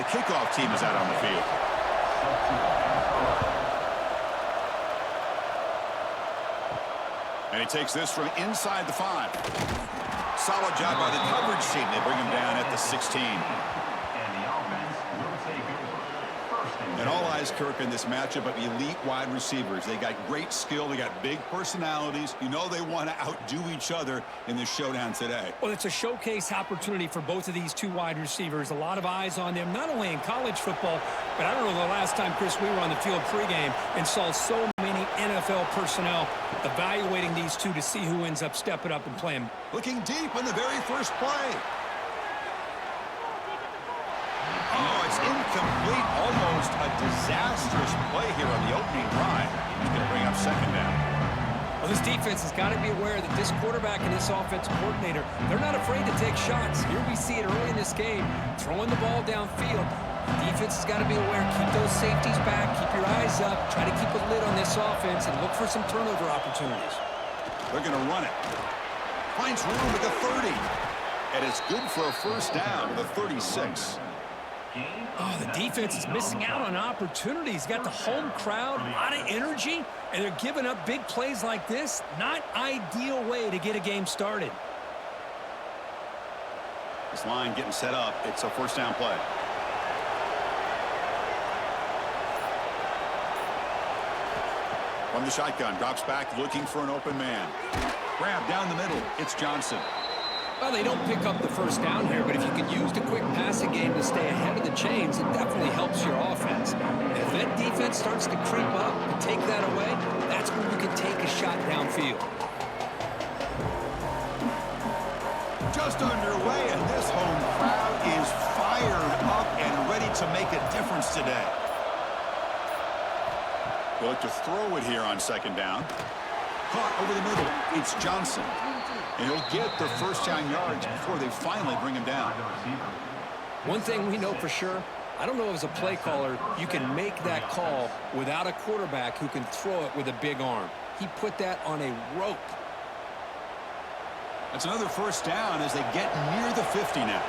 The kickoff team is out on the field. And he takes this from inside the 5. Solid job by the coverage team. They bring him down at the 16. And all eyes, Kirk, in this matchup of elite wide receivers. They got great skill. They got big personalities. You know they want to outdo each other in this showdown today. Well, it's a showcase opportunity for both of these two wide receivers. A lot of eyes on them, not only in college football, but I don't know the last time, Chris, we were on the field pregame and saw so many NFL personnel evaluating these two to see who ends up stepping up and playing. Looking deep in the very first play. Oh, it's incomplete. Almost a disastrous play here on the opening drive. He's going to bring up second down. Well, this defense has got to be aware that this quarterback and this offensive coordinator, they're not afraid to take shots. Here we see it early in this game, throwing the ball downfield. The defense has got to be aware. Keep those safeties back. Keep your eyes up. Try to keep a lid on this offense and look for some turnover opportunities. They're going to run it. Finds room at the 30. And it's good for a first down to the 36. Oh, the defense is missing out on opportunities. Got the home crowd, a lot of energy, and they're giving up big plays like this. Not ideal way to get a game started. This line getting set up. It's a first down play. From the shotgun, drops back, looking for an open man. Grab down the middle. It's Johnson. Well, they don't pick up the first down here, but if you can use the quick passing game to stay ahead of the chains, it definitely helps your offense. If that defense starts to creep up and take that away, that's when you can take a shot downfield. Just underway, and this home crowd is fired up and ready to make a difference today. They'll look to throw it here on second down. Caught over the middle. It's Johnson. And he'll get the first down yards before they finally bring him down. One thing we know for sure, I don't know if as a play caller you can make that call without a quarterback who can throw it with a big arm. He put that on a rope. That's another first down as they get near the 50 now.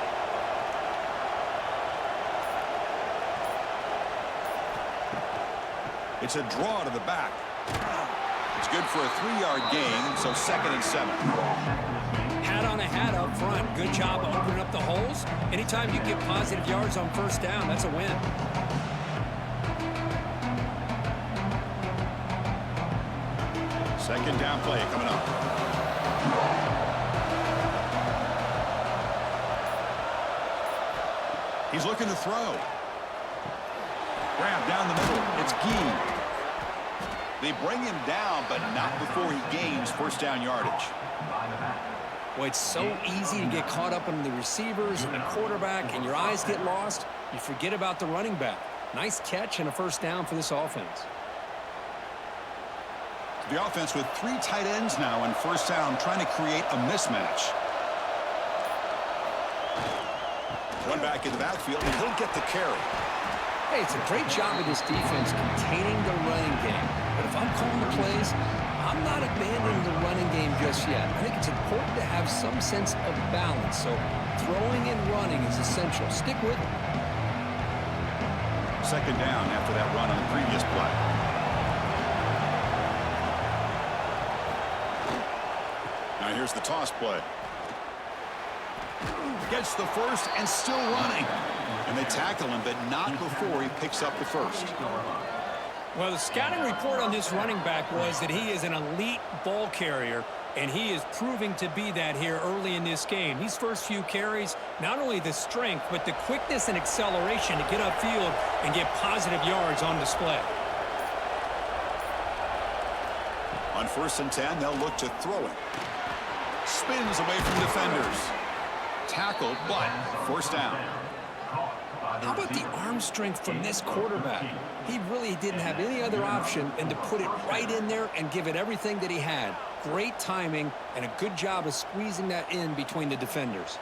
It's a draw to the back. It's good for a 3-yard gain, so 2nd and 7. Hat on a hat up front. Good job of opening up the holes. Anytime you get positive yards on first down, that's a win. Second down play coming up. He's looking to throw. Grab down the middle. It's Gee. They bring him down, but not before he gains first down yardage. Well, it's so easy to get caught up in the receivers and the quarterback, and your eyes get lost. You forget about the running back. Nice catch and a first down for this offense. The offense with 3 tight ends now in first down, trying to create a mismatch. One back in the backfield, and he'll get the carry. Hey, it's a great job of this defense containing the running game. But if I'm calling the plays, I'm not abandoning the running game just yet. I think it's important to have some sense of balance. So throwing and running is essential. Stick with it. Second down after that run on the previous play. Now here's the toss play. Gets the first and still running. And they tackle him, but not before he picks up the first. Well, the scouting report on this running back was that he is an elite ball carrier, and he is proving to be that here early in this game. These first few carries, not only the strength, but the quickness and acceleration to get upfield and get positive yards on display. On 1st and 10, they'll look to throw it. Spins away from defenders. Tackled, but first down. How about the arm strength from this quarterback? He really didn't have any other option than to put it right in there and give it everything that he had. Great timing and a good job of squeezing that in between the defenders.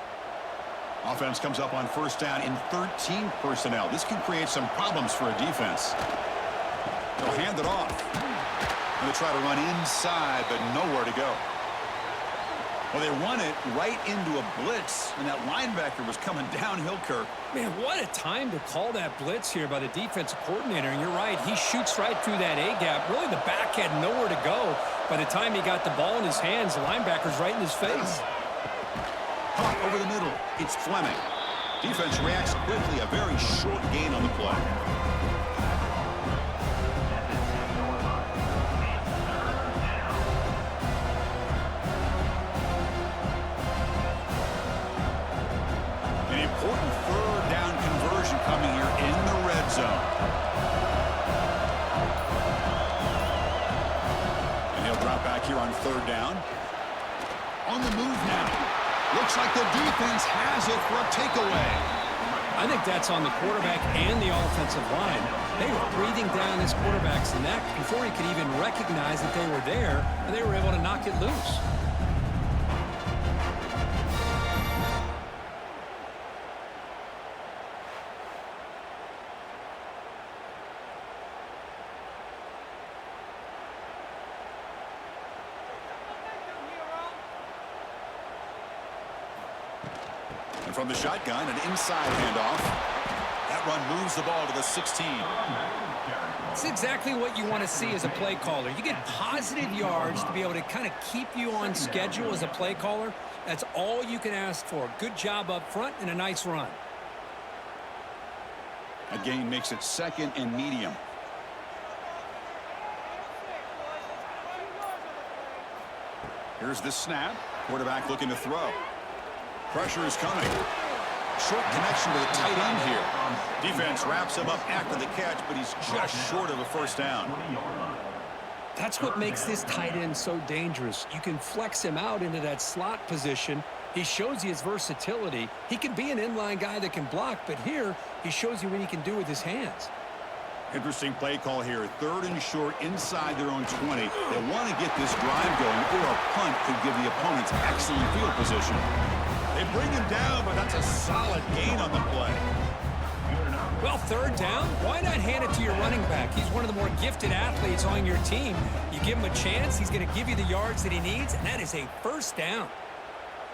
Offense comes up on first down in 13 personnel. This can create some problems for a defense. They'll hand it off. They'll try to run inside, but nowhere to go. Well, they run it right into a blitz, and that linebacker was coming downhill, Kirk. Man, what a time to call that blitz here by the defensive coordinator. And you're right, he shoots right through that A-gap. Really, the back had nowhere to go. By the time he got the ball in his hands, the linebacker's right in his face. Caught over the middle. It's Fleming. Defense reacts quickly. A very short gain on the play. An important third down conversion coming here in the red zone. And he'll drop back here on third down. On the move now. Looks like the defense has it for a takeaway. I think that's on the quarterback and the offensive line. They were breathing down this quarterback's neck before he could even recognize that they were there, and they were able to knock it loose. From the shotgun, an inside handoff. That run moves the ball to the 16. It's exactly what you want to see as a play caller. You get positive yards to be able to kind of keep you on schedule as a play caller. That's all you can ask for. Good job up front and a nice run. A gain makes it second and medium. Here's the snap. Quarterback looking to throw. Pressure is coming. Short connection to the tight end here. Defense wraps him up after the catch, but he's just short of a first down. That's what makes this tight end so dangerous. You can flex him out into that slot position. He shows you his versatility. He can be an inline guy that can block, but here he shows you what he can do with his hands. Interesting play call here. Third and short inside their own 20. They want to get this drive going, or a punt could give the opponents excellent field position. They bring him down, but that's a solid gain on the play. Well, third down, why not hand it to your running back? He's one of the more gifted athletes on your team. You give him a chance, he's going to give you the yards that he needs, and that is a first down.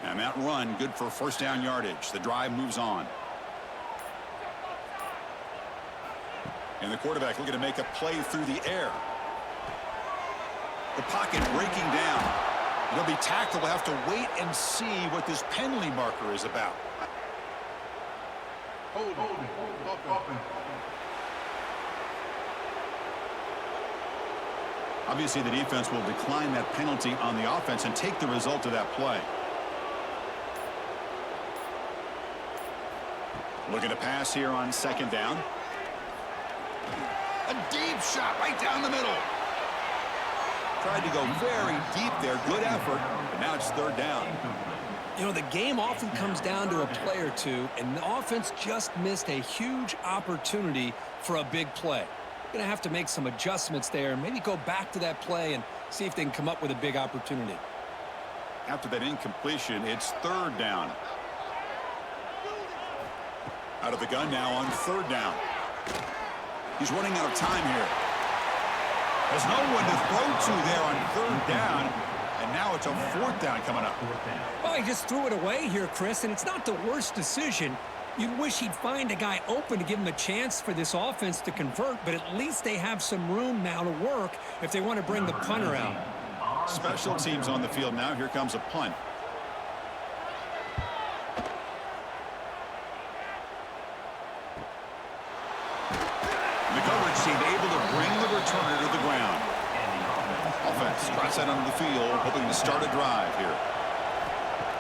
And that run, good for first down yardage. The drive moves on. And the quarterback looking to make a play through the air. The pocket breaking down. He'll be tackled. We'll have to wait and see what this penalty marker is about. Obviously, the defense will decline that penalty on the offense and take the result of that play. Looking to pass here on second down. A deep shot right down the middle. Tried to go very deep there. Good effort, but now it's third down. You know, the game often comes down to a play or two, and the offense just missed a huge opportunity for a big play. Going to have to make some adjustments there, maybe go back to that play and see if they can come up with a big opportunity. After that incompletion, it's third down. Out of the gun now on third down. He's running out of time here. There's no one to throw to there on third down, and now it's a fourth down coming up. Well, he just threw it away here, Chris, and it's not the worst decision. You'd wish he'd find a guy open to give him a chance for this offense to convert, but at least they have some room now to work if they want to bring the punter out. Special teams on the field now. Here comes a punt. The coverage seemed able to bring the returner to the ground. Offense trots that onto the field, hoping to start a drive here.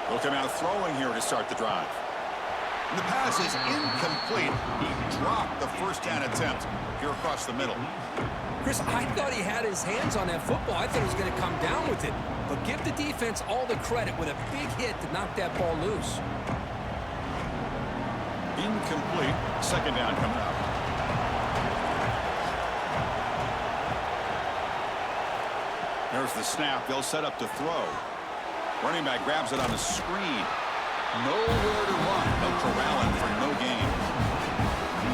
They'll come out throwing here to start the drive. And the pass is incomplete. He dropped the first down attempt here across the middle. Chris, I thought he had his hands on that football. I thought he was going to come down with it. But give the defense all the credit with a big hit to knock that ball loose. Incomplete. Second down coming up. There's the snap. They'll set up to throw. Running back grabs it on a screen. Nowhere to run. No corralling for no gain.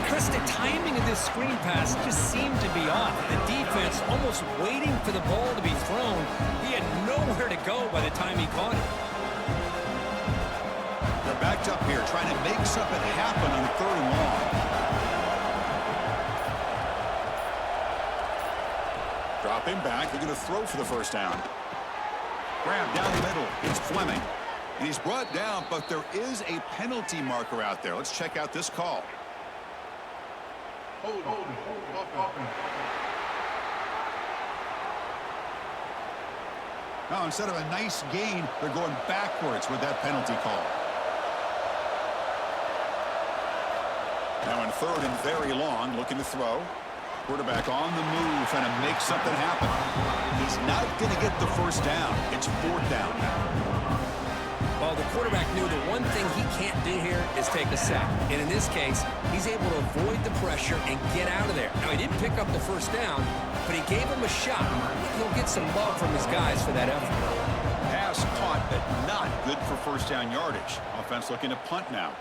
Chris, the timing of this screen pass just seemed to be off. The defense almost waiting for the ball to be thrown. He had nowhere to go by the time he caught it. picked up here, trying to make something happen on 3rd and long. Dropping back, they're going to throw for the first down. Grab down the middle, it's Fleming. And he's brought down, but there is a penalty marker out there. Let's check out this call. Now, instead of a nice gain, they're going backwards with that penalty call. Now in 3rd and very long, looking to throw. Quarterback on the move, trying to make something happen. He's not going to get the first down. It's 4th down. Well, the quarterback knew the one thing he can't do here is take a sack. And in this case, he's able to avoid the pressure and get out of there. Now, he didn't pick up the first down, but he gave him a shot. He'll get some love from his guys for that effort. Pass caught, but not good for first down yardage. Offense looking to punt now.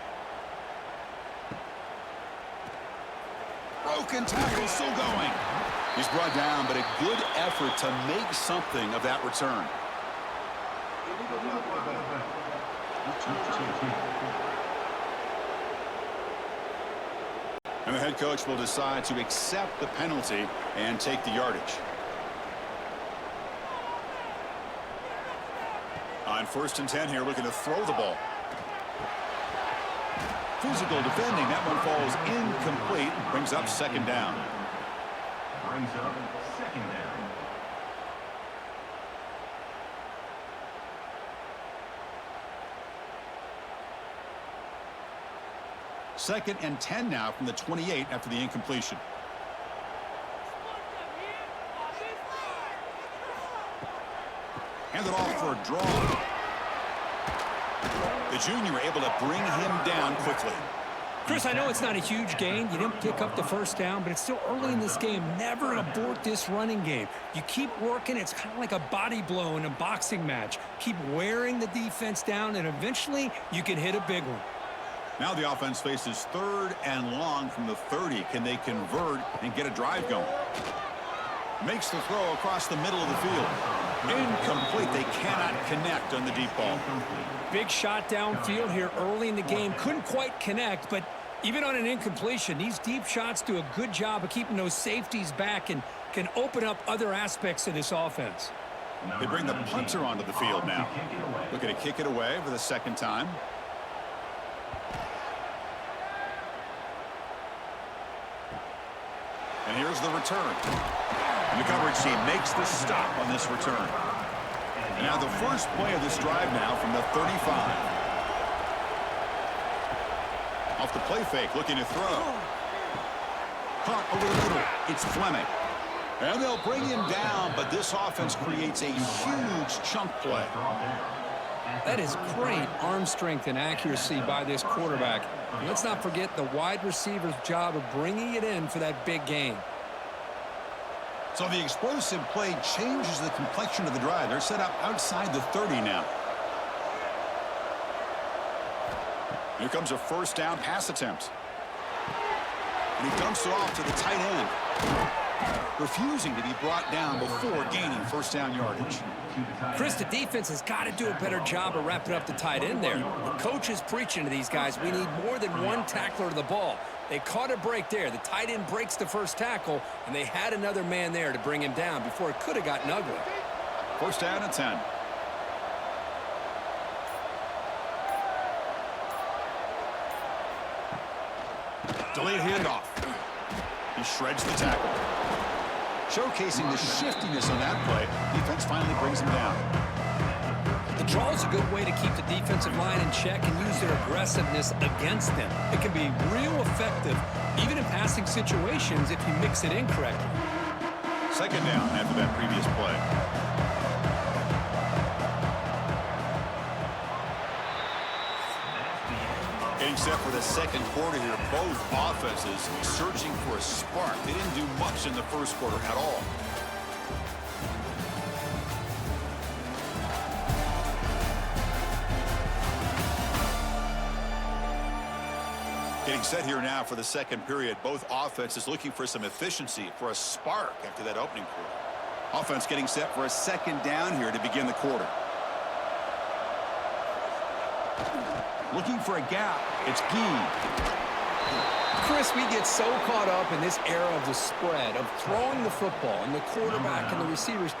Broken tackle, still going. He's brought down, but a good effort to make something of that return. And the head coach will decide to accept the penalty and take the yardage. On 1st and 10 here, looking to throw the ball. Physical defending, that one falls incomplete, brings up 2nd down. Brings up 2nd down. 2nd and 10 now from the 28 after the incompletion. Hand it off for a draw. The junior able to bring him down quickly. Chris, I know it's not a huge gain. You didn't pick up the first down, but it's still early in this game. Never abort this running game. You keep working. It's kind of like a body blow in a boxing match. Keep wearing the defense down, and eventually you can hit a big one. Now the offense faces 3rd and long from the 30. Can they convert and get a drive going? Makes the throw across the middle of the field. Incomplete. They cannot connect on the deep ball. Big shot downfield here early in the game. Couldn't quite connect, but even on an incompletion, these deep shots do a good job of keeping those safeties back and can open up other aspects of this offense. They bring the punter onto the field now. Looking to kick it away for the 2nd time. And here's the return. And the coverage team makes the stop on this return. And now the first play of this drive now from the 35. Off the play fake, looking to throw. Caught over the middle. It's Fleming. And they'll bring him down, but this offense creates a huge chunk play. That is great arm strength and accuracy by this quarterback. And let's not forget the wide receiver's job of bringing it in for that big gain. So the explosive play changes the complexion of the drive. They're set up outside the 30 now. Here comes a first down pass attempt. And he dumps it off to the tight end. Refusing to be brought down before gaining first down yardage. Chris, the defense has got to do a better job of wrapping up the tight end there. The coach is preaching to these guys, we need more than one tackler to the ball. They caught a break there. The tight end breaks the first tackle, and they had another man there to bring him down before it could have gotten ugly. First down and 10. Delayed handoff. He shreds the tackle. Showcasing the shiftiness on that play. Defense finally brings him down. The draw is a good way to keep the defensive line in check and use their aggressiveness against them. It can be real effective, even in passing situations, if you mix it in correctly. Second down after that previous play. Getting set for the second quarter here. Both offenses searching for a spark. They didn't do much in the first quarter at all. Getting set here now for the second period. Both offenses looking for some efficiency, for a spark after that opening quarter. Offense getting set for a second down here to begin the quarter. Looking for a gap. It's Gee. Chris, we get so caught up in this era of the spread, of throwing the football and the quarterback and the receivers.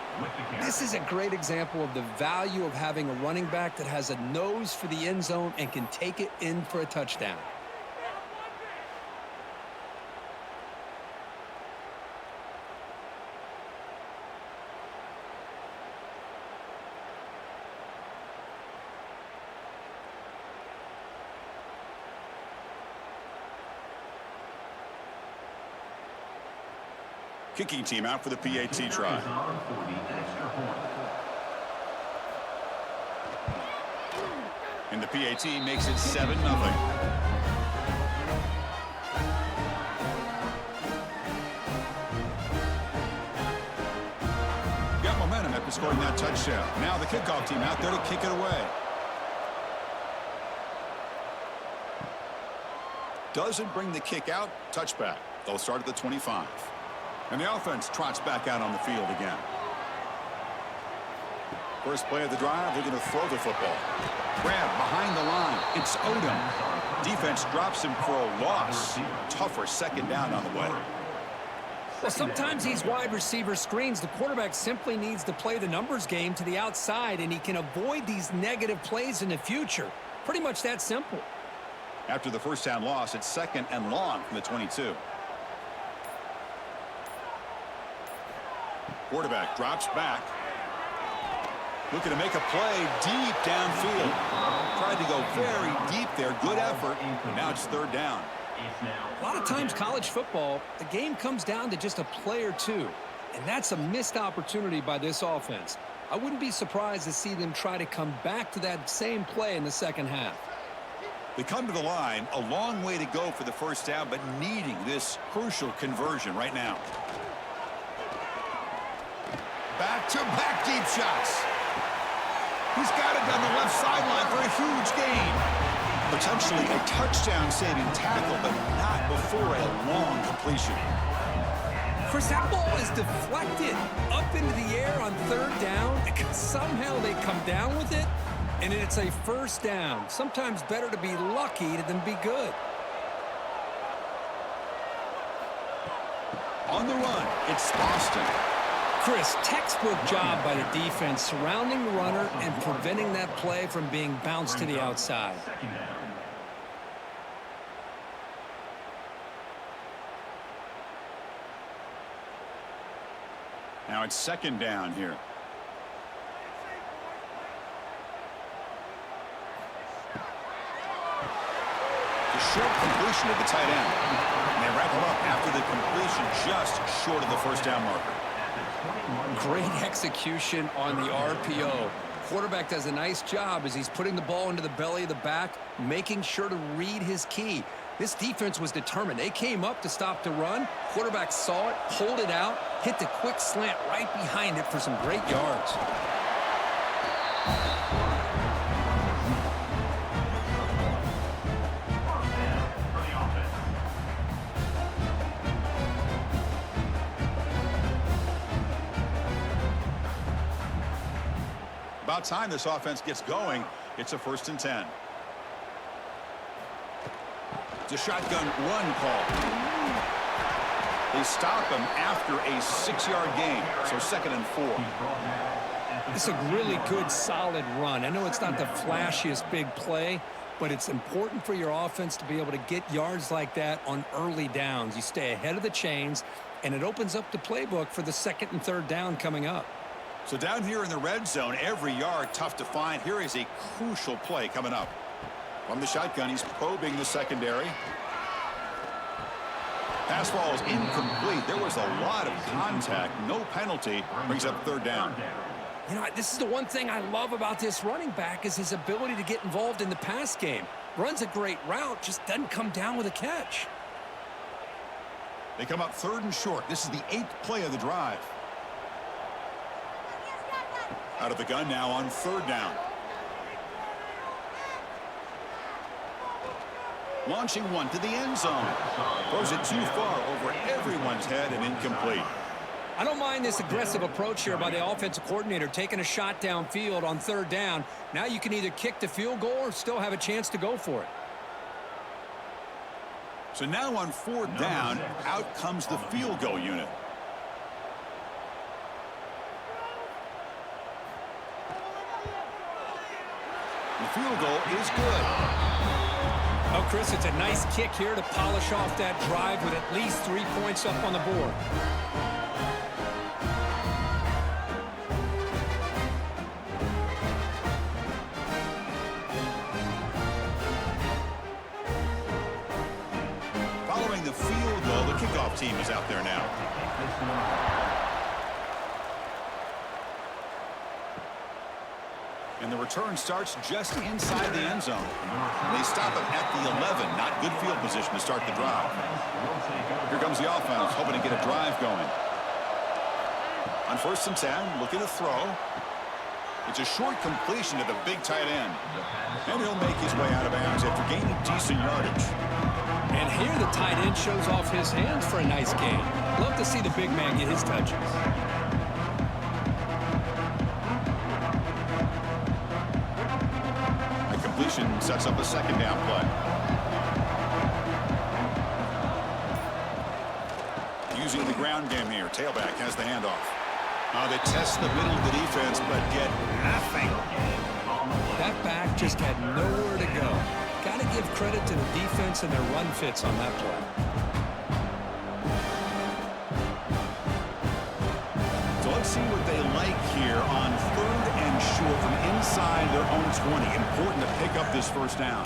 This is a great example of the value of having a running back that has a nose for the end zone and can take it in for a touchdown. Kicking team out for the PAT try. And the PAT makes it 7-0. Got momentum after scoring that touchdown. Now the kickoff team out there to kick it away. Doesn't bring the kick out. Touchback. They'll start at the 25. And the offense trots back out on the field again. First play of the drive, they're going to throw the football. Grab behind the line. It's Odom. Defense drops him for a loss. Tougher second down on the way. Well, sometimes these wide receiver screens, the quarterback simply needs to play the numbers game to the outside, and he can avoid these negative plays in the future. Pretty much that simple. After the first down loss, it's 2nd and long from the 22. Quarterback drops back. Looking to make a play deep downfield. Tried to go very deep there. Good effort. Now it's 3rd down. A lot of times college football, the game comes down to just a play or two. And that's a missed opportunity by this offense. I wouldn't be surprised to see them try to come back to that same play in the second half. They come to the line. A long way to go for the first down, but needing this crucial conversion right now. Back-to-back deep shots. He's got it down the left sideline for a huge gain. Potentially a touchdown-saving tackle, but not before a long completion. Chris, that ball is deflected up into the air on 3rd down. Somehow they come down with it, and it's a first down. Sometimes better to be lucky than be good. On the run, it's Austin. Chris, textbook job by the defense surrounding the runner and preventing that play from being bounced to the outside. Now it's 2nd down here. The short completion of the tight end. And they wrap him up after the completion just short of the first down marker. Great execution on the RPO. Quarterback does a nice job as he's putting the ball into the belly of the back, making sure to read his key. This defense was determined. They came up to stop the run. Quarterback saw it, pulled it out, hit the quick slant right behind it for some great yards. About time this offense gets going. It's a 1st and 10. It's a shotgun run call. They stop him after a 6-yard gain, so 2nd and 4. It's a really good, solid run. I know it's not the flashiest big play, but it's important for your offense to be able to get yards like that on early downs. You stay ahead of the chains, and it opens up the playbook for the 2nd and 3rd down coming up. So down here in the red zone, every yard tough to find. Here is a crucial play coming up. From the shotgun, he's probing the secondary. Pass ball is incomplete. There was a lot of contact. No penalty. Brings up 3rd down. You know, this is the one thing I love about this running back is his ability to get involved in the pass game. Runs a great route, just doesn't come down with a catch. They come up 3rd and short. This is the 8th play of the drive. Out of the gun now on 3rd down. Launching one to the end zone. Throws it too far over everyone's head and incomplete. I don't mind this aggressive approach here by the offensive coordinator, taking a shot downfield on 3rd down. Now you can either kick the field goal or still have a chance to go for it. So now on 4th down, out comes the field goal unit. The field goal is good. Oh, Chris, it's a nice kick here to polish off that drive with at least 3 points up on the board. Following the field goal, the kickoff team is out there now. And the return starts just inside the end zone. They stop him at the 11. Not good field position to start the drive. Here comes the offense, hoping to get a drive going. On 1st and 10, looking to throw. It's a short completion to the big tight end. And he'll make his way out of bounds after gaining decent yardage. And here the tight end shows off his hands for a nice gain. Love to see the big man get his touches. Completion sets up a 2nd down play. Using the ground game here. Tailback has the handoff. They test the middle of the defense, but get nothing. That back just had nowhere to go. Got to give credit to the defense and their run fits on that play. So let's see what they like here on 3rd and short from inside their own 20. Important to pick up this 1st down.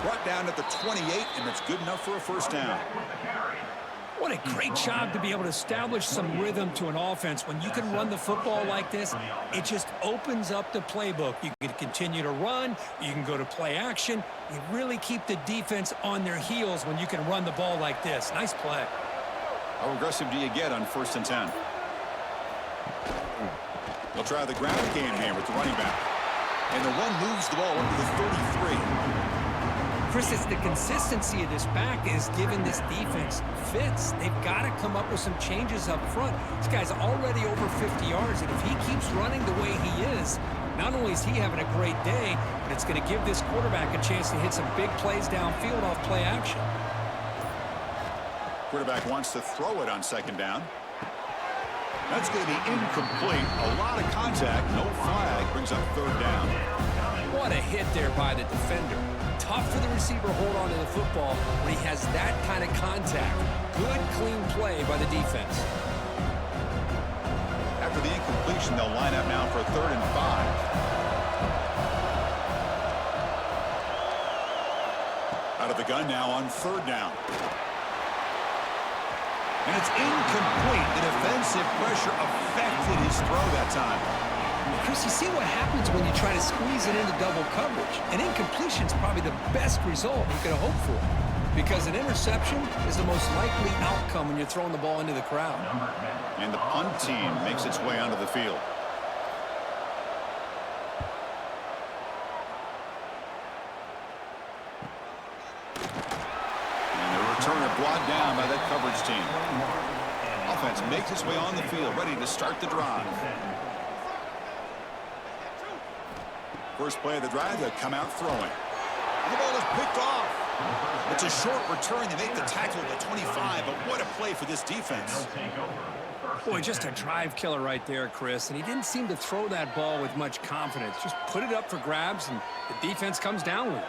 Brought down at the 28, and that's good enough for a 1st down. What a great job to be able to establish some rhythm to an offense. When you can run the football like this, it just opens up the playbook. You can continue to run. You can go to play action. You really keep the defense on their heels when you can run the ball like this. Nice play. How aggressive do you get on 1st and 10? They'll try the ground game here with the running back. And the one moves the ball into the 33. Chris, it's the consistency of this back is giving this defense fits. They've got to come up with some changes up front. This guy's already over 50 yards, and if he keeps running the way he is, not only is he having a great day, but it's going to give this quarterback a chance to hit some big plays downfield off play action. Quarterback wants to throw it on 2nd down. That's going to be incomplete. A lot of contact. No flag. Brings up 3rd down. What a hit there by the defender. Tough for the receiver to hold on to the football when he has that kind of contact. Good, clean play by the defense. After the incompletion, they'll line up now for 3rd and 5. Out of the gun now on 3rd down. And it's incomplete. The defensive pressure affected his throw that time. Chris, you see what happens when you try to squeeze it into double coverage. An incompletion is probably the best result you could hope for, because an interception is the most likely outcome when you're throwing the ball into the crowd. And the punt team makes its way onto the field. And the returner brought down by that coverage team. Offense makes its way on the field, ready to start the drive. First play of the drive, they come out throwing. And the ball is picked off. It's a short return. They make the tackle at the 25, but what a play for this defense. Boy, just a drive killer right there, Chris. And he didn't seem to throw that ball with much confidence. Just put it up for grabs, and the defense comes down with it.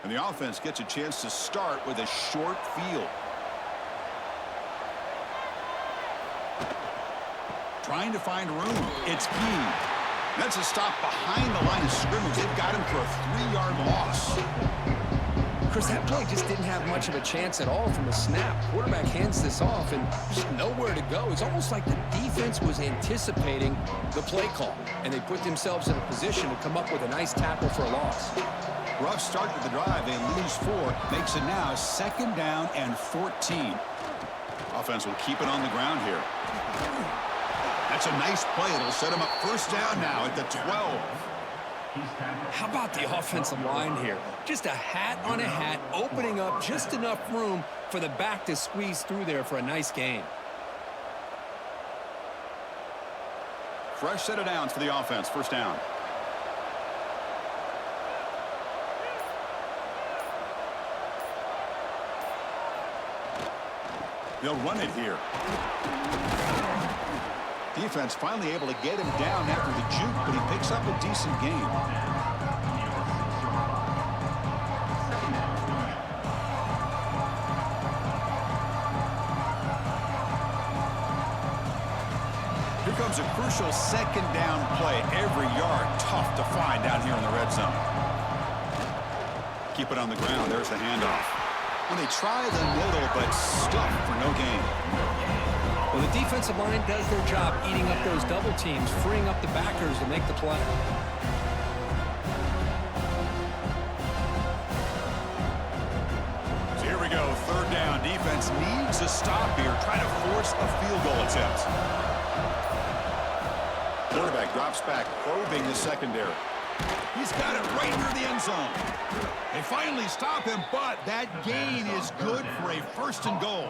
And the offense gets a chance to start with a short field. Trying to find room. It's key. That's a stop behind the line of scrimmage. They've got him for a 3-yard loss. Chris, that play just didn't have much of a chance at all from the snap. Quarterback hands this off and just nowhere to go. It's almost like the defense was anticipating the play call, and they put themselves in a position to come up with a nice tackle for a loss. Rough start to the drive. They lose 4. Makes it now 2nd down and 14. Offense will keep it on the ground here. That's That's a nice play. It'll set him up first down now at the 12. How about the offensive line here? Just a hat on a hat, opening up just enough room for the back to squeeze through there for a nice gain. Fresh set of downs for the offense. First down. They'll run it here. Defense finally able to get him down after the juke, but he picks up a decent gain. Here comes a crucial second down play. Every yard tough to find down here in the red zone. Keep it on the ground. There's the handoff. And they try the middle, but stuck for no gain. Well, the defensive line does their job eating up those double teams, freeing up the backers to make the play. So here we go, third down. Defense needs a stop here, trying to force a field goal attempt. Quarterback drops back, probing the secondary. He's got it right near the end zone. They finally stop him, but that gain is good for a first and goal.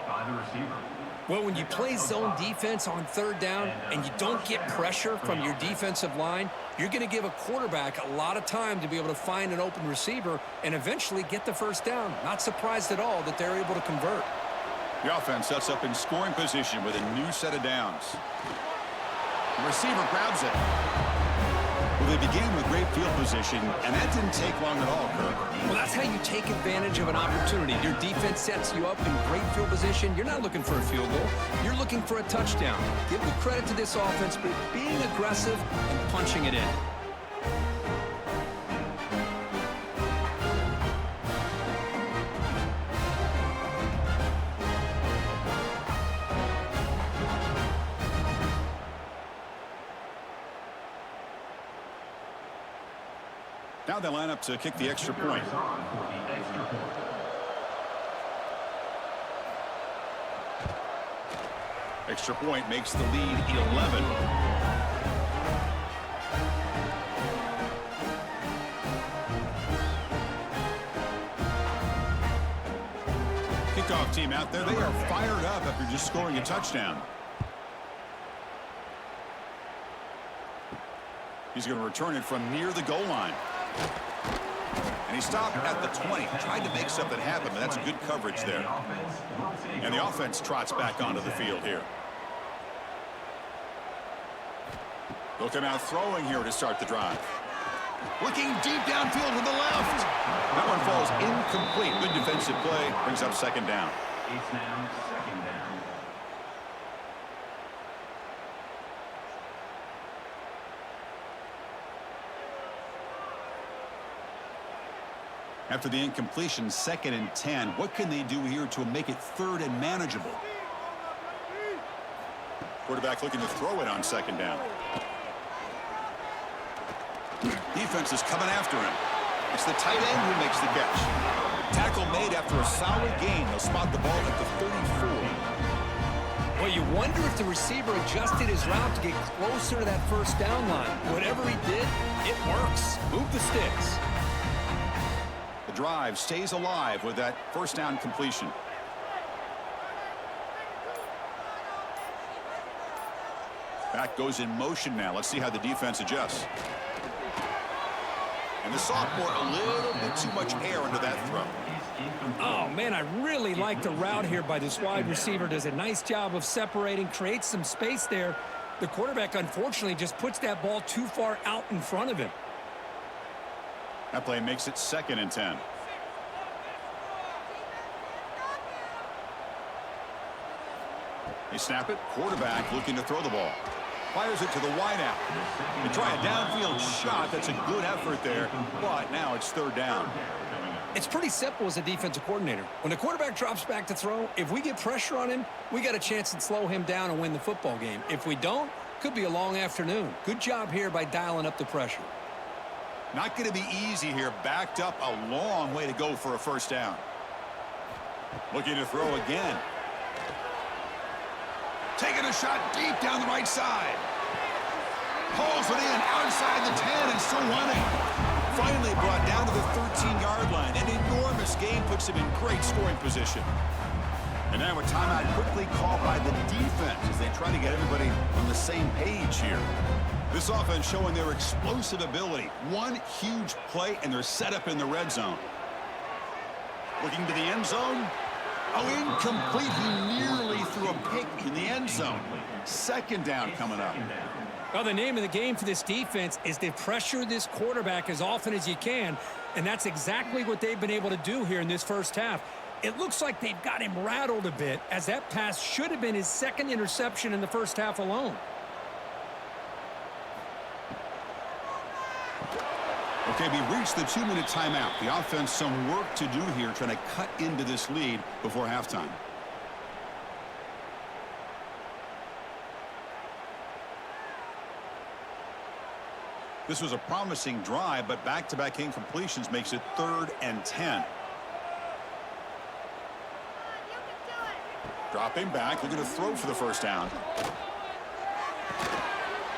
Well, when you play zone defense on third down and you don't get pressure from your defensive line, you're going to give a quarterback a lot of time to be able to find an open receiver and eventually get the first down. Not surprised at all that they're able to convert. The offense sets up in scoring position with a new set of downs. The receiver grabs it. Well, they began with great field position, and that didn't take long at all, Kirk. Well, that's how you take advantage of an opportunity. Your defense sets you up in great field position. You're not looking for a field goal. You're looking for a touchdown. Give the credit to this offense for being aggressive and punching it in. Now they line up to kick the extra point. Extra point makes the lead 11. Kickoff team out there. They are fired up after just scoring a touchdown. He's going to return it from near the goal line. And he stopped at the 20, tried to make something happen, but that's good coverage there. And the offense trots back onto the field here. They'll come out throwing here to start the drive. Looking deep downfield to the left. That one falls incomplete. Good defensive play. Brings up second down. It's now second down. After the incompletion, 2nd and 10. What can they do here to make it third and manageable? Quarterback looking to throw it on second down. Defense is coming after him. It's the tight end who makes the catch. Tackle made after a solid gain. They'll spot the ball at the 34. Well, you wonder if the receiver adjusted his route to get closer to that first down line. Whatever he did, it works. Move the sticks. The drive stays alive with that first down completion. Back goes in motion now. Let's see how the defense adjusts. And the sophomore, a little bit too much air under that throw. Oh, man, I really like the route here by this wide receiver. Does a nice job of separating, creates some space there. The quarterback, unfortunately, just puts that ball too far out in front of him. That play makes it 2nd and 10. They snap it. Quarterback looking to throw the ball. Fires it to the wideout. They try a downfield shot. That's a good effort there, but now it's third down. It's pretty simple as a defensive coordinator. When the quarterback drops back to throw, if we get pressure on him, we got a chance to slow him down and win the football game. If we don't, could be a long afternoon. Good job here by dialing up the pressure. Not going to be easy here. Backed up a long way to go for a first down. Looking to throw again. Taking a shot deep down the right side. Pulls it in outside the 10 and still running. Finally brought down to the 13-yard line. An enormous gain puts him in great scoring position. And now a timeout quickly called by the defense as they try to get everybody on the same page here. This offense showing their explosive ability. One huge play, and they're set up in the red zone. Looking to the end zone. Oh, incomplete. He nearly threw a pick in the end zone. Second down coming up. Well, the name of the game for this defense is to pressure this quarterback as often as you can, and that's exactly what they've been able to do here in this first half. It looks like they've got him rattled a bit, as that pass should have been his second interception in the first half alone. Okay, we reached the 2-minute timeout. The offense some work to do here, trying to cut into this lead before halftime. This was a promising drive, but back-to-back incompletions makes it 3rd and 10. Dropping back, looking to throw for the first down.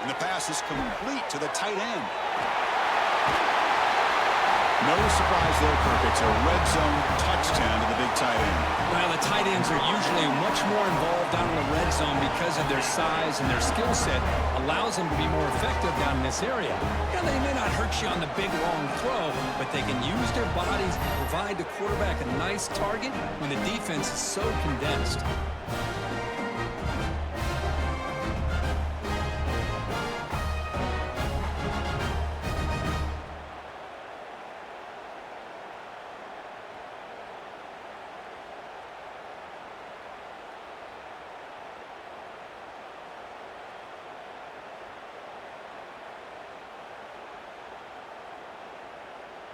And the pass is complete to the tight end. No surprise there, Kirk. It's a red zone touchdown to the big tight end. Well, the tight ends are usually much more involved down in the red zone because of their size, and their skill set allows them to be more effective down in this area. Yeah, they may not hurt you on the big, long throw, but they can use their bodies to provide the quarterback a nice target when the defense is so condensed.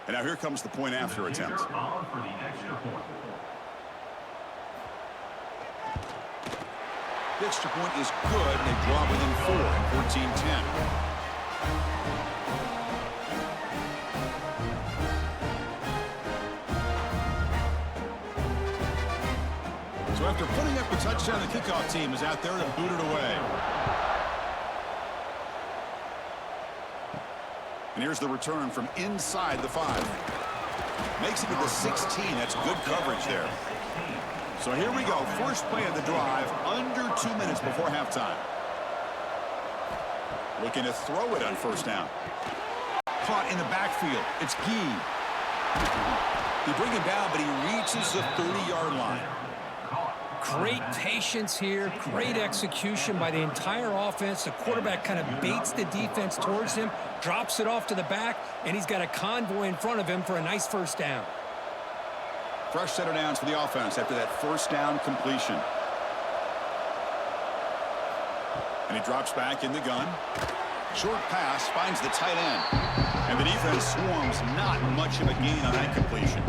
And now here comes the point after attempt. The extra point is good, and they draw within 4, 14-10. So after putting up a touchdown, the kickoff team is out there to boot it away. And here's the return from inside the 5. Makes it to the 16. That's good coverage there. So here we go. First play of the drive, under 2 minutes before halftime. Looking to throw it on first down. Caught in the backfield. It's Gee. They bring him down, but he reaches the 30-yard line. Great patience here, great execution by the entire offense. The quarterback kind of baits the defense towards him, drops it off to the back, and he's got a convoy in front of him for a nice first down. Fresh set of downs for the offense after that first down completion. And he drops back in the gun. Short pass finds the tight end. And the defense swarms, not much of a gain on that completion.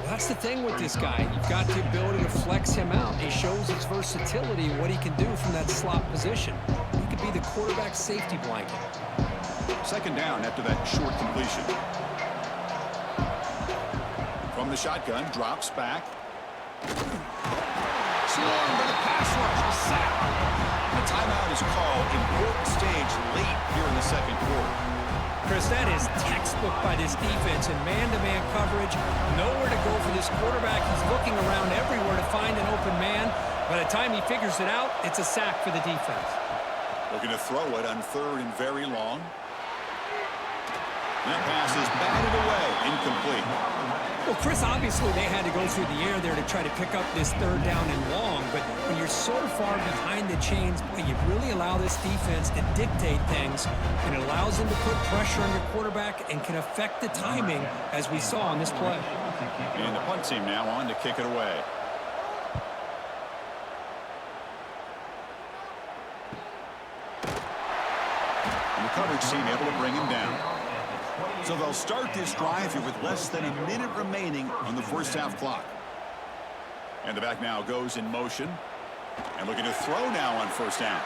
That's the thing with this guy. You've got the ability to flex him out. He shows his versatility and what he can do from that slot position. He could be the quarterback's safety blanket. Second down after that short completion. From the shotgun, drops back. Swarmed by the pass rush, a sack. The timeout is called. Important stage late here in the second quarter. Chris, that is textbook by this defense in man-to-man coverage. Nowhere to go for this quarterback. He's looking around everywhere to find an open man. By the time he figures it out, it's a sack for the defense. Looking to throw it on 3rd and very long. That pass is batted away, incomplete. Well, Chris, obviously they had to go through the air there to try to pick up this 3rd down and long, but when you're so far behind the chains, boy, you really allow this defense to dictate things, and it allows them to put pressure on your quarterback and can affect the timing, as we saw on this play. And the punt team now on to kick it away. And the coverage team able to bring him down. So they'll start this drive here with less than a minute remaining on the first half clock. And the back now goes in motion. And looking to throw now on first down.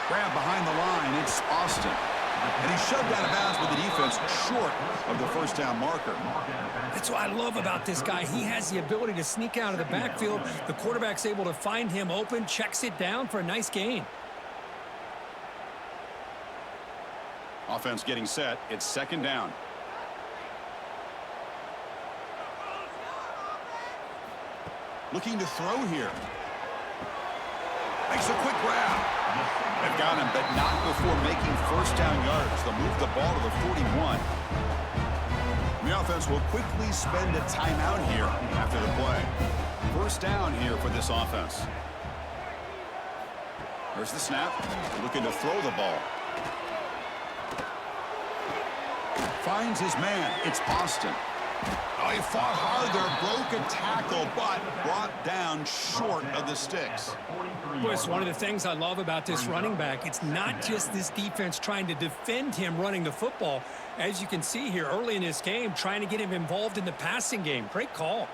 Grab behind the line, it's Austin. And he's shoved out of bounds with the defense short of the first down marker. That's what I love about this guy. He has the ability to sneak out of the backfield. The quarterback's able to find him open, checks it down for a nice gain. Offense getting set. It's second down. Looking to throw here. Makes a quick grab. They've got him, but not before making first down yards. They'll move the ball to the 41. The offense will quickly spend a timeout here after the play. First down here for this offense. There's the snap. Looking to throw the ball. Finds his man. It's Austin. Oh, he fought hard there, broke a tackle, but brought down short of the sticks. Well, it's one of the things I love about this running back. It's not just this defense trying to defend him running the football. As you can see here early in this game, trying to get him involved in the passing game. Great call.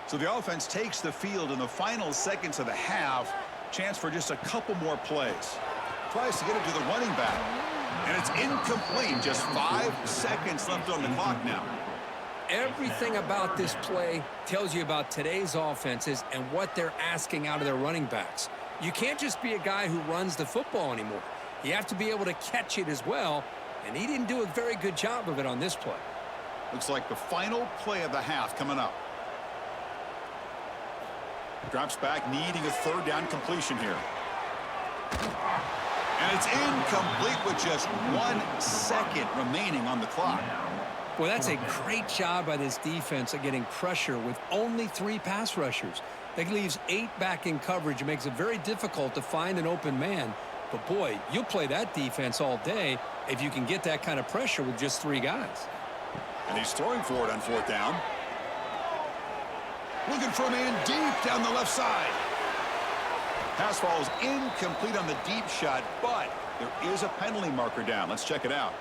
So the offense takes the field in the final seconds of the half. Chance for just a couple more plays. Tries to get it to the running back. And it's incomplete. Just 5 seconds left on the clock now. Everything about this play tells you about today's offenses and what they're asking out of their running backs. You can't just be a guy who runs the football anymore. You have to be able to catch it as well, and he didn't do a very good job of it on this play. Looks like the final play of the half coming up. Drops back, needing a third down completion here. And it's incomplete with just 1 second remaining on the clock. Well, that's a great job by this defense at getting pressure with only 3 pass rushers. That leaves 8 back in coverage. It makes it very difficult to find an open man. But, boy, you'll play that defense all day if you can get that kind of pressure with just 3 guys. And he's throwing for it on 4th down. Looking for a man deep down the left side. Pass falls incomplete on the deep shot, but there is a penalty marker down. Let's check it out.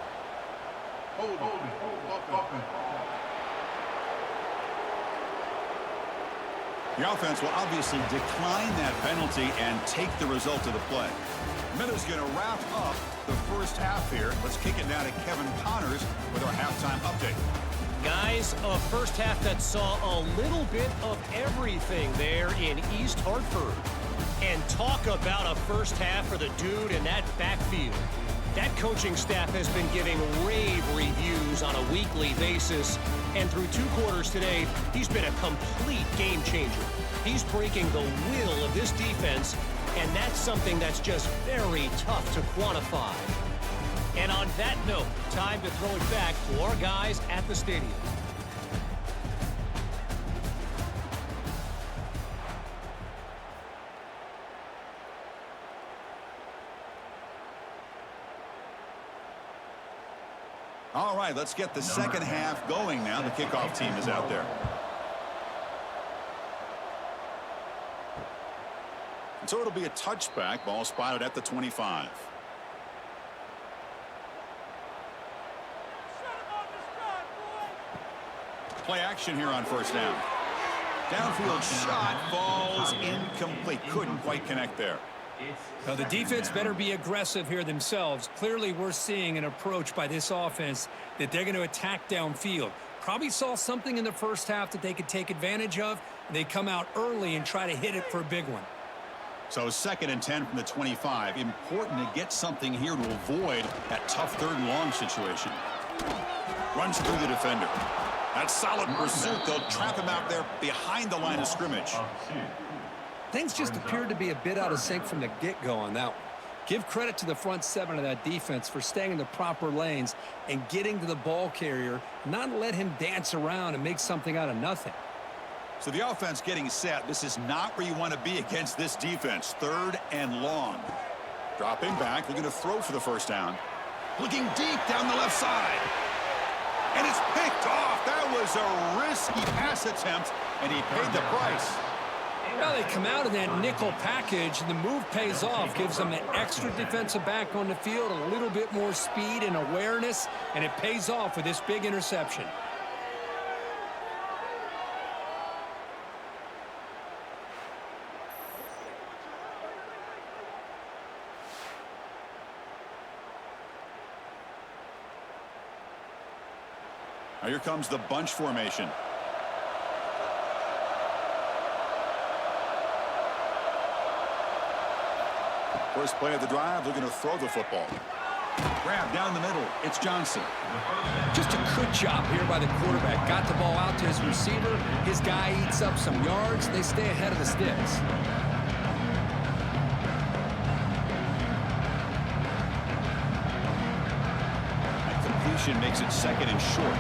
The offense will obviously decline that penalty and take the result of the play. Miller's going to wrap up the first half here. Let's kick it down to Kevin Connors with our halftime update. Guys, a first half that saw a little bit of everything there in East Hartford. And talk about a first half for the dude in that backfield. That coaching staff has been giving rave reviews on a weekly basis. And through 2 quarters today, he's been a complete game changer. He's breaking the will of this defense, and that's something that's just very tough to quantify. And on that note, time to throw it back to our guys at the stadium. All right, let's get the second half going now. The kickoff team is out there. And so it'll be a touchback. Ball spotted at the 25. Play action here on first down. Downfield shot falls incomplete. Couldn't quite connect there. Now, the defense better be aggressive here themselves. Clearly, we're seeing an approach by this offense that they're going to attack downfield. Probably saw something in the first half that they could take advantage of. They come out early and try to hit it for a big one. So 2nd and 10 from the 25. Important to get something here to avoid that tough 3rd and long situation. Runs through the defender. That solid pursuit. They'll trap him out there behind the line of scrimmage. Things just appeared to be a bit out of sync from the get-go on that one. Give credit to the front 7 of that defense for staying in the proper lanes and getting to the ball carrier, not let him dance around and make something out of nothing. So the offense getting set. This is not where you want to be against this defense. 3rd and long. Dropping back. They're going to throw for the first down. Looking deep down the left side. And it's picked off. That was a risky pass attempt, and he paid the price. Well, they come out in that nickel package, and the move pays off, gives them an extra defensive back on the field, a little bit more speed and awareness, and it pays off with this big interception. Now here comes the bunch formation. First play of the drive, they're going to throw the football. Grab down the middle. It's Johnson. Just a good job here by the quarterback. Got the ball out to his receiver. His guy eats up some yards. They stay ahead of the sticks. That completion makes it 2nd and short.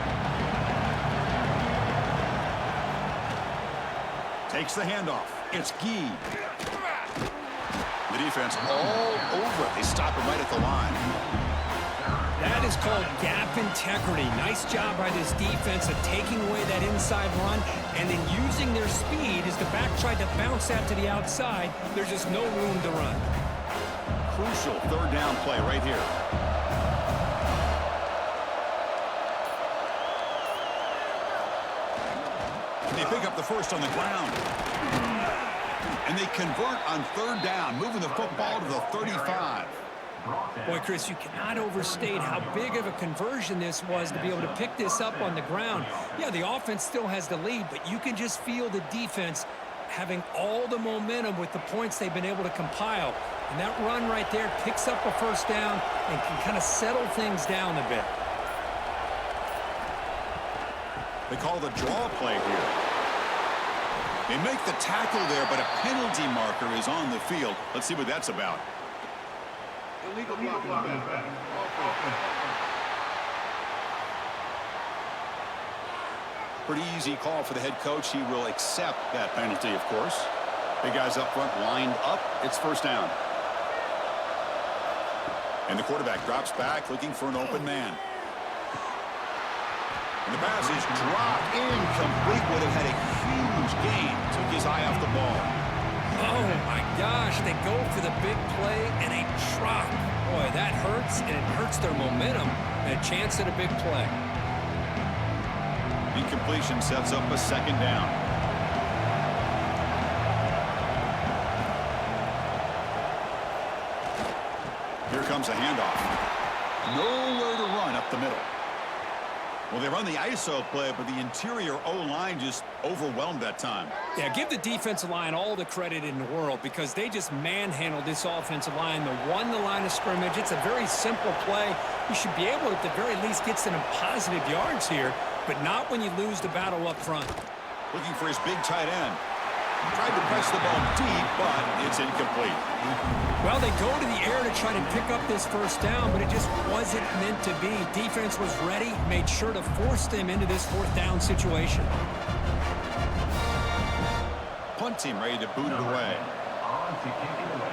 Takes the handoff. It's Gee. The defense all over it. They stop him right at the line. That is called gap integrity. Nice job by this defense of taking away that inside run and then using their speed as the back tried to bounce that to the outside. There's just no room to run. Crucial 3rd down play right here. They pick up the first on the ground. And they convert on 3rd down, moving the football to the 35. Boy, Chris, you cannot overstate how big of a conversion this was to be able to pick this up on the ground. Yeah, the offense still has the lead, but you can just feel the defense having all the momentum with the points they've been able to compile. And that run right there picks up a first down and can kind of settle things down a bit. They call the draw play here. They make the tackle there, but a penalty marker is on the field. Let's see what that's about. Illegal blocking. Pretty easy call for the head coach. He will accept that penalty, of course. Big guys up front lined up. It's 1st down. And the quarterback drops back looking for an open man. And the pass is dropped incomplete. Would have had a huge gain. Took his eye off the ball. Oh, my gosh. They go for the big play and a drop. Boy, that hurts, and it hurts their momentum. And a chance at a big play. Incompletion sets up a 2nd down. Here comes a handoff. Nowhere to run up the middle. Well, they run the ISO play, but the interior O-line just overwhelmed that time. Yeah, give the defensive line all the credit in the world because they just manhandled this offensive line. They won the line of scrimmage. It's a very simple play. You should be able to, at the very least, get some positive yards here, but not when you lose the battle up front. Looking for his big tight end. Tried to press the ball deep, but it's incomplete. Well, they go to the air to try to pick up this first down, but it just wasn't meant to be. Defense was ready, made sure to force them into this 4th down situation. Punt team ready to boot it away. On to kick it away.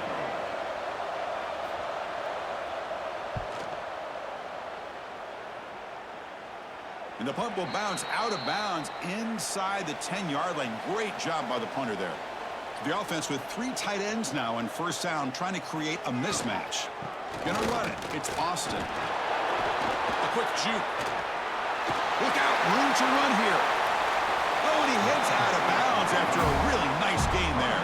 And the punt will bounce out of bounds inside the 10-yard line. Great job by the punter there. The offense with 3 tight ends now in 1st down, trying to create a mismatch. Gonna run it. It's Austin. A quick juke. Look out. Room to run here. Oh, and he heads out of bounds after a really nice gain there.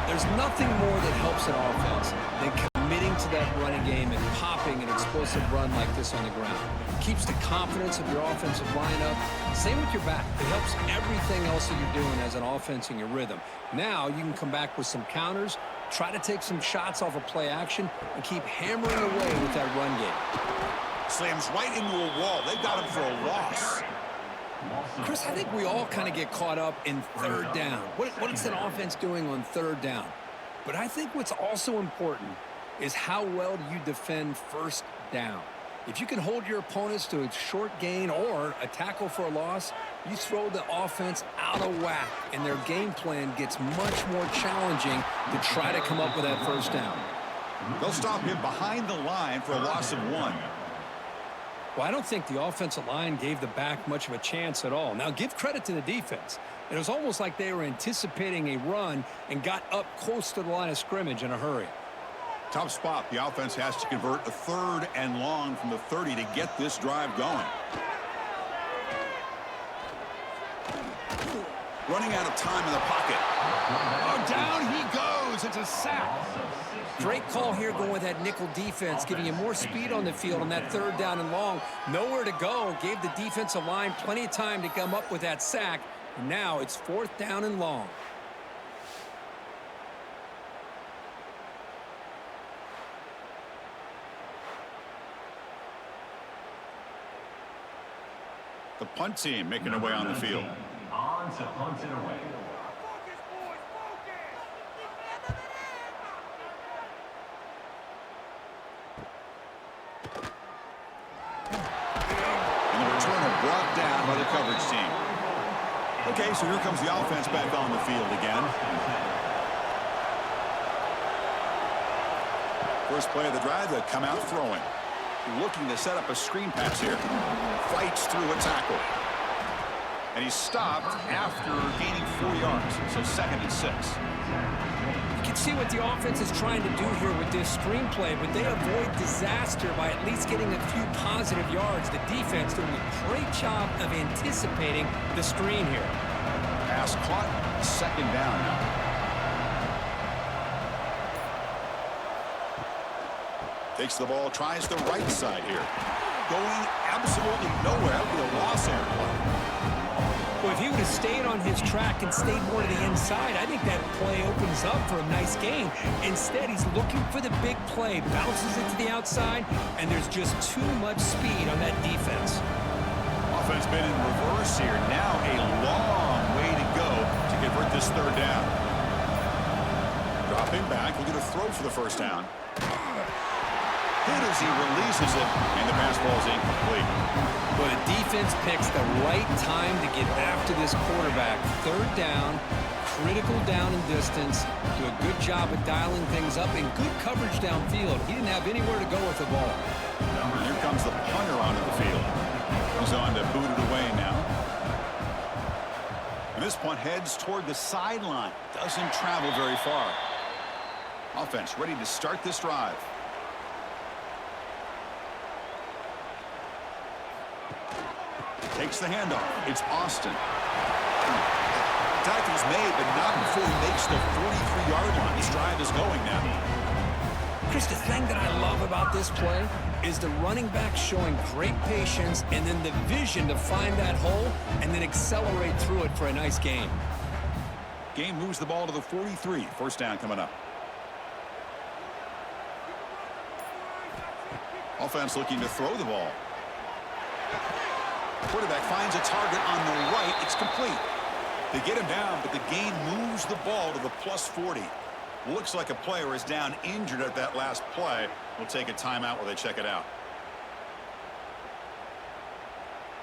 There's nothing more that helps an offense than committing to that running game and popping an explosive run like this on the ground. It keeps the confidence of your offensive line up. Same with your back. It helps everything else that you're doing as an offense in your rhythm. Now you can come back with some counters, try to take some shots off of play action, and keep hammering away with that run game. Slams right into a wall. They got him for a loss. Chris, I think we all kind of get caught up in 3rd down. What is an offense doing on 3rd down? But I think what's also important is how well do you defend 1st down. If you can hold your opponents to a short gain or a tackle for a loss, you throw the offense out of whack, and their game plan gets much more challenging to try to come up with that 1st down. They'll stop him behind the line for a loss of 1. Well, I don't think the offensive line gave the back much of a chance at all. Now, give credit to the defense. It was almost like they were anticipating a run and got up close to the line of scrimmage in a hurry. Tough spot. The offense has to convert a 3rd and long from the 30 to get this drive going. Running out of time in the pocket. Oh, down he goes. It's a sack. Great call here going with that nickel defense, giving you more speed on the field on that 3rd down and long. Nowhere to go. Gave the defensive line plenty of time to come up with that sack. And now it's 4th down and long. The punt team making their way on the field. On to punt it away. And the returner brought down by the coverage team. Okay, so here comes the offense back on the field again. First play of the drive, they come out throwing. Looking to set up a screen pass here. Fights through a tackle. And he's stopped after gaining 4 yards. So 2nd and 6. You can see what the offense is trying to do here with this screenplay, but they avoid disaster by at least getting a few positive yards. The defense doing a great job of anticipating the screen here. Pass caught, 2nd down now. Takes the ball, tries the right side here. Going absolutely nowhere. That would be a loss on play. Well, if he would have stayed on his track and stayed more to the inside, I think that play opens up for a nice gain. Instead, he's looking for the big play, bounces it to the outside, and there's just too much speed on that defense. Offense been in reverse here. Now a long way to go to convert this 3rd down. Dropping back, looking to throw for the 1st down. Hit as he releases it, and the pass ball is incomplete. But the defense picks the right time to get after this quarterback. 3rd down, critical down and distance. Do a good job of dialing things up and good coverage downfield. He didn't have anywhere to go with the ball. Here comes the punter onto the field. He's on to boot it away now. And this punt heads toward the sideline. Doesn't travel very far. Offense ready to start this drive. Takes the handoff. It's Austin. Tackle's made, but not before he makes the 43-yard line. This drive is going now. Chris, the thing that I love about this play is the running back showing great patience and then the vision to find that hole and then accelerate through it for a nice gain. Game moves the ball to the 43. 1st down coming up. Offense looking to throw the ball. Quarterback finds a target on the right. It's complete. They get him down, but the gain moves the ball to the +40. Looks like a player is down injured at that last play. We'll take a timeout while they check it out.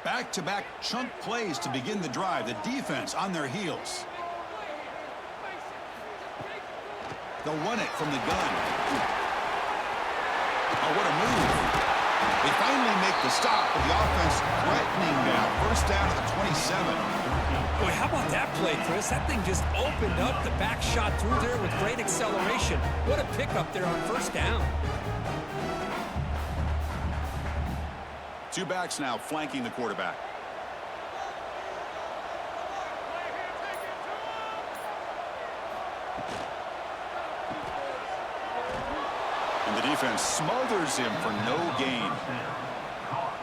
Back-to-back chunk plays to begin the drive. The defense on their heels. They'll run it from the gun. Oh, what a move. They finally make the stop, but the offense threatening now. 1st down at the 27. Boy, how about that play, Chris? That thing just opened up. The back shot through there with great acceleration. What a pickup there on 1st down. 2 backs now flanking the quarterback. And the defense smothers him for no gain.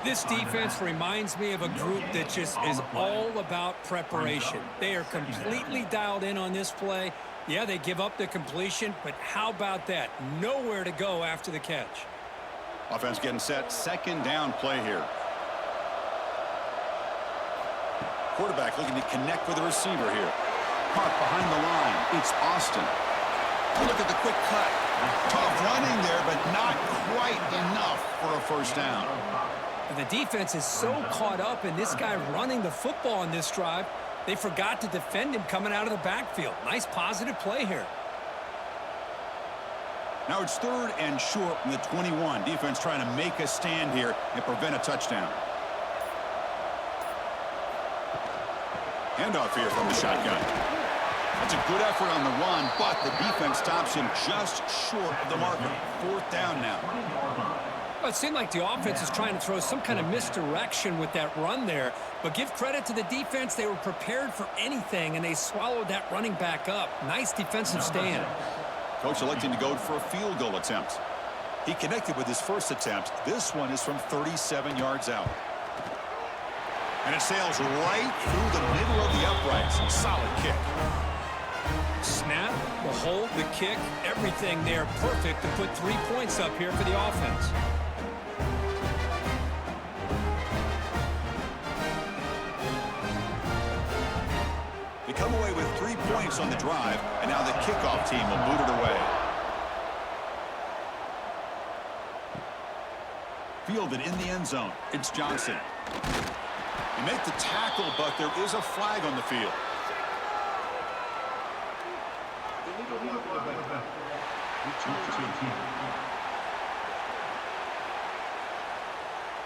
This defense reminds me of a group that just is all about preparation. They are completely dialed in on this play. Yeah, they give up the completion, but how about that? Nowhere to go after the catch. Offense getting set. 2nd down play here. Quarterback looking to connect with the receiver here. Caught behind the line. It's Austin. Look at the quick cut. Tough running there, but not quite enough for a 1st down. The defense is so caught up in this guy running the football on this drive, they forgot to defend him coming out of the backfield. Nice positive play here. Now it's 3rd and short from the 21. Defense trying to make a stand here and prevent a touchdown. Handoff here from the shotgun. That's a good effort on the run, but the defense stops him just short of the marker. 4th down now. Well, it seemed like the offense is trying to throw some kind of misdirection with that run there. But give credit to the defense. They were prepared for anything, and they swallowed that running back up. Nice defensive stand. Coach electing to go for a field goal attempt. He connected with his 1st attempt. This one is from 37 yards out. And it sails right through the middle of the uprights. Solid kick. Snap, the hold, the kick, everything there perfect to put 3 points up here for the offense. points on the drive, and now the kickoff team will boot it away. Fielded in the end zone. It's Johnson. They make the tackle, but there is a flag on the field.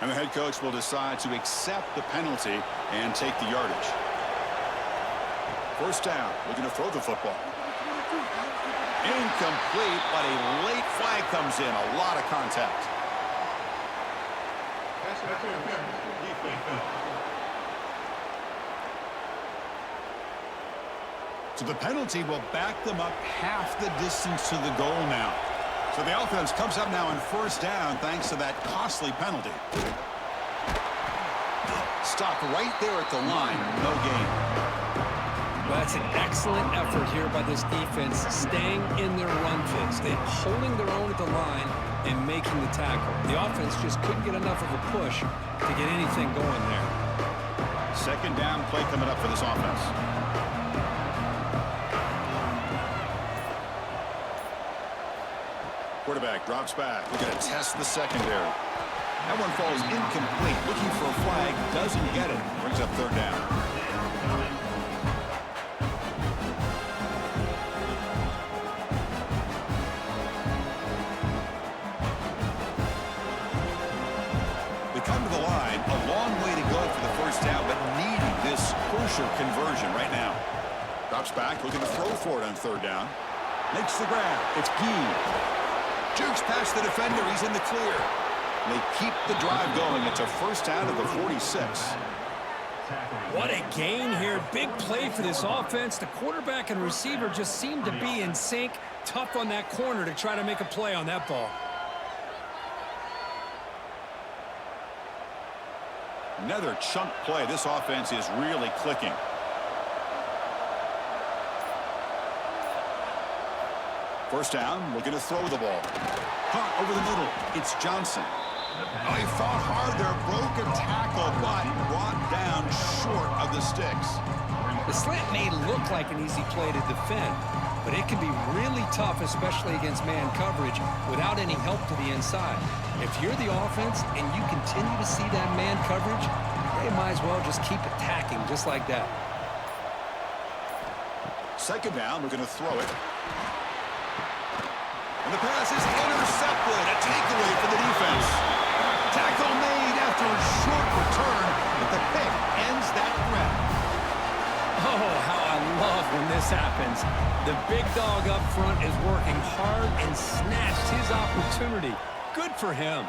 And the head coach will decide to accept the penalty and take the yardage. First down, looking to throw the football. Incomplete, but a late flag comes in. A lot of contact. So the penalty will back them up half the distance to the goal now. So the offense comes up now on first down thanks to that costly penalty. Stop right there at the line. No gain. Well, that's an excellent effort here by this defense, staying in their run fits. They're holding their own at the line and making the tackle. The offense just couldn't get enough of a push to get anything going there. Second down play coming up for this offense. Quarterback drops back. We're going to test the secondary. That one falls incomplete. Looking for a flag. Doesn't get it. Brings up third down. They come to the line. A long way to go for the first down, but needing this crucial conversion right now. Drops back. Looking to throw for it on third down. Makes the grab. It's Gee. Jukes past the defender. He's in the clear. They keep the drive going. It's a first down of the 46. What a gain here. Big play for this offense. The quarterback and receiver just seem to be in sync. Tough on that corner to try to make a play on that ball. Another chunk play. This offense is really clicking. First down, looking to throw the ball. Caught over the middle. It's Johnson. Oh, he fought hard there. Broken tackle, but brought down short of the sticks. The slant may look like an easy play to defend, but it can be really tough, especially against man coverage, without any help to the inside. If you're the offense and you continue to see that man coverage, they might as well just keep attacking just like that. Second down, we're going to throw it. And the pass is intercepted. A takeaway for the defense. Tackle made after a short return, but the pick ends that threat. Oh, how I love when this happens. The big dog up front is working hard and snatched his opportunity. Good for him.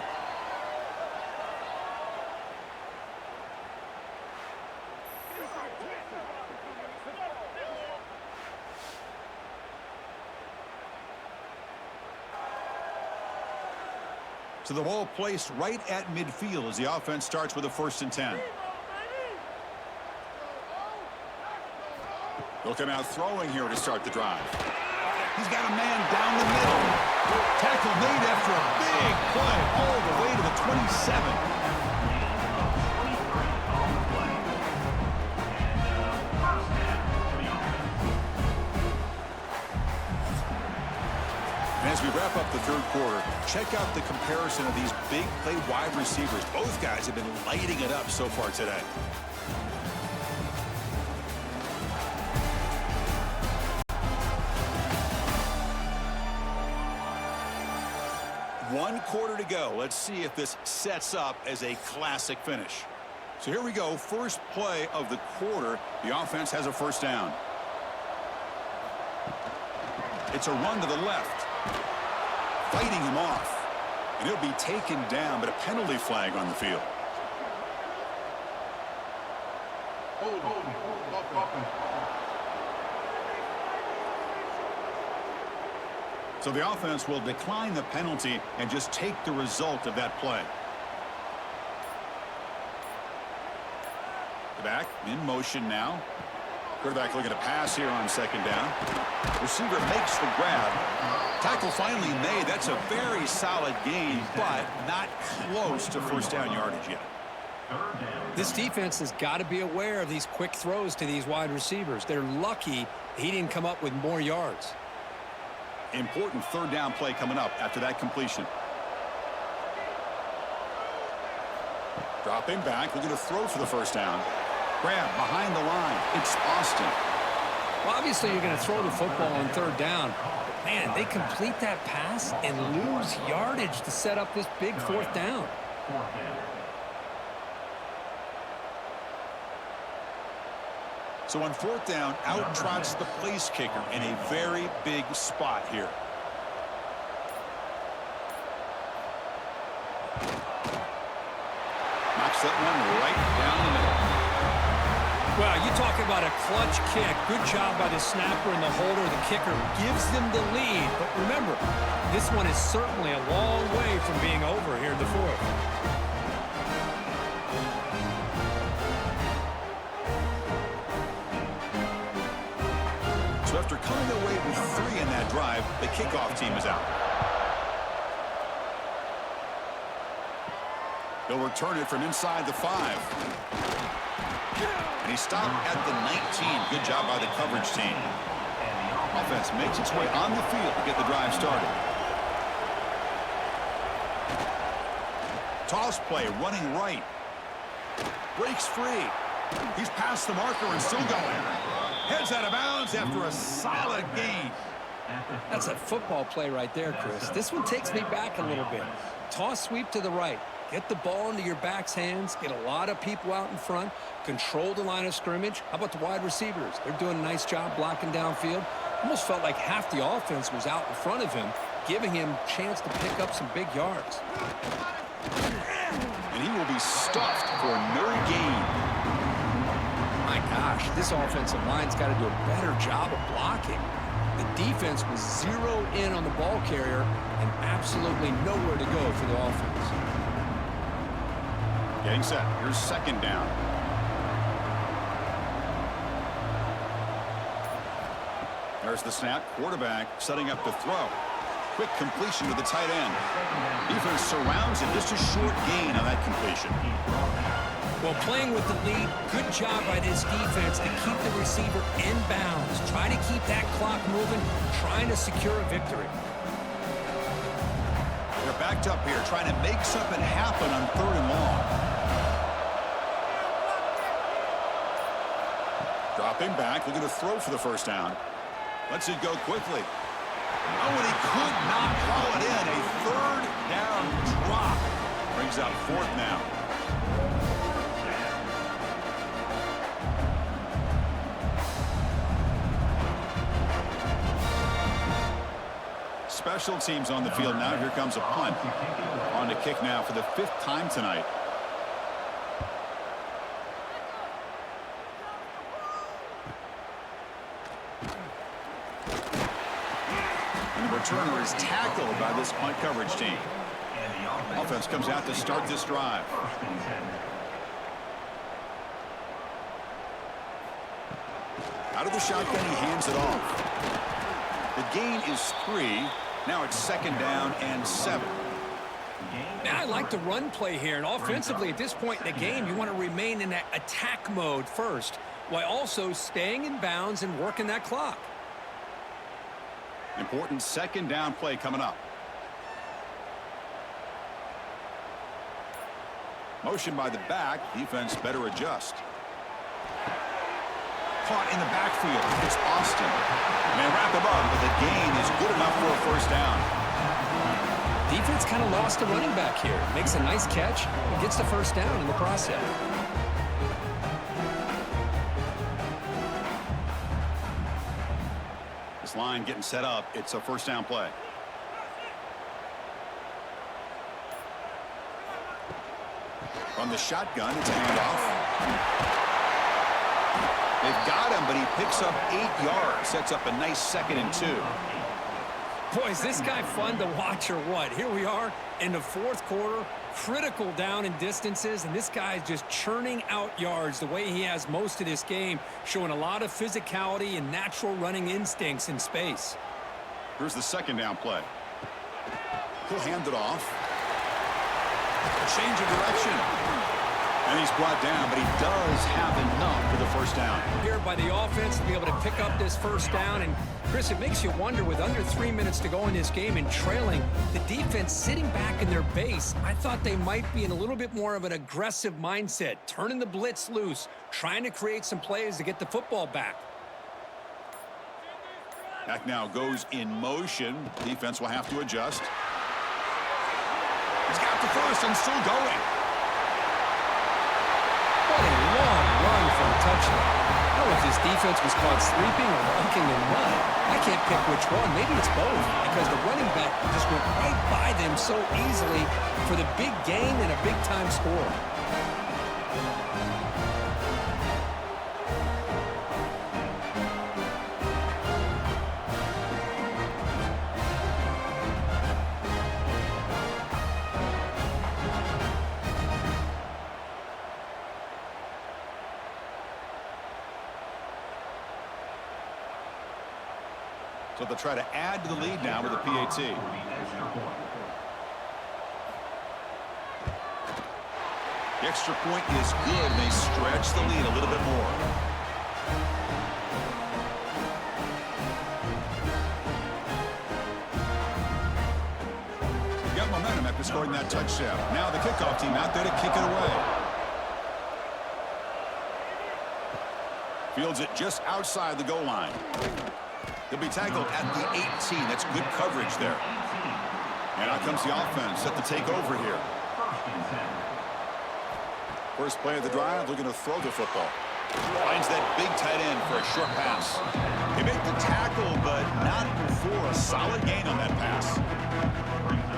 So the ball placed right at midfield as the offense starts with a 1st and 10. They'll come out throwing here to start the drive. He's got a man down the middle. Tackle made after a big play all the way to the 27. As we wrap up the third quarter, check out the comparison of these big play wide receivers. Both guys have been lighting it up so far today. One quarter to go. Let's see if this sets up as a classic finish. So here we go. First play of the quarter. The offense has a first down. It's a run to the left. Fighting him off. And he'll be taken down, but a penalty flag on the field. So the offense will decline the penalty and just take the result of that play. The back in motion now. Quarterback looking to pass here on second down. Receiver makes the grab. Tackle finally made. That's a very solid gain, but not close to first down yardage yet. This defense has got to be aware of these quick throws to these wide receivers. They're lucky he didn't come up with more yards. Important third down play coming up after that completion. Dropping back, looking to throw for the first down. Grab behind the line. It's Austin. Well, obviously you're going to throw the football on third down. But man, they complete that pass and lose yardage to set up this big fourth down. So on fourth down, out trots the place kicker in a very big spot here. Knocks that one right down the middle. Well, you talk about a clutch kick. Good job by the snapper and the holder. The kicker gives them the lead. But remember, this one is certainly a long way from being over here in the fourth. So after coming away with 3 in that drive, the kickoff team is out. They'll return it from inside the 5. And he stopped at the 19. Good job by the coverage team. Offense makes its way on the field to get the drive started. Toss play running right. Breaks free. He's past the marker and still going. Heads out of bounds after a solid gain. That's a football play right there, Chris. This one takes me back a little bit. Toss sweep to the right. Get the ball into your back's hands. Get a lot of people out in front. Control the line of scrimmage. How about the wide receivers? They're doing a nice job blocking downfield. Almost felt like half the offense was out in front of him, giving him a chance to pick up some big yards. And he will be stuffed for no gain. My gosh, this offensive line's got to do a better job of blocking. The defense was zero in on the ball carrier and absolutely nowhere to go for the offense. Getting set. Here's second down. There's the snap. Quarterback setting up to throw. Quick completion to the tight end. Defense surrounds him. Just a short gain on that completion. Well, playing with the lead, good job by this defense to keep the receiver in bounds. Try to keep that clock moving, trying to secure a victory. They're backed up here, trying to make something happen on third and long. Dropping back, looking to throw for the first down. Lets it go quickly. Oh, and he could not haul it in. A third down drop. Brings up fourth now. Special teams on the field now. Here comes a punt. On to kick now for the 5th time tonight. And the returner is tackled by this punt coverage team. Offense comes out to start this drive. Out of the shotgun, he hands it off. The gain is 3. Now it's second down and 7. Now I like the run play here, and offensively at this point in the game, you want to remain in that attack mode first, while also staying in bounds and working that clock. Important second down play coming up. Motion by the back. Defense better adjust. Caught in the backfield. It's Austin. And they wrap him up, but the gain is good enough for a first down. Defense kind of lost a running back here. Makes a nice catch and gets the first down in the process. This line getting set up. It's a first down play. From the shotgun, it's a handoff. They've got him, but he picks up 8 yards. Sets up a nice 2nd and 2. Boy, is this guy fun to watch or what? Here we are in the fourth quarter, critical down in distances, and this guy is just churning out yards the way he has most of this game, showing a lot of physicality and natural running instincts in space. Here's the second down play. He'll hand it off. Change of direction. And he's brought down, but he does have enough for the first down. Here by the offense to be able to pick up this first down. And, Chris, it makes you wonder, with under 3 minutes to go in this game and trailing, the defense sitting back in their base, I thought they might be in a little bit more of an aggressive mindset, turning the blitz loose, trying to create some plays to get the football back. Back now goes in motion. Defense will have to adjust. He's got the first and still going. What a long run for a touchdown. I don't know if this defense was caught sleeping or walking in mud. I can't pick which one. Maybe it's both, because the running back just went right by them so easily for the big gain and a big-time score. So they'll try to add to the lead now with a PAT. The extra point is good. They stretch the lead a little bit more. They got momentum after scoring that touchdown. Now the kickoff team out there to kick it away. Fields it just outside the goal line. He'll be tackled at the 18. That's good coverage there. And out comes the offense set to take over here. First play of the drive, looking to throw the football. Finds that big tight end for a short pass. He made the tackle, but not before a solid gain on that pass.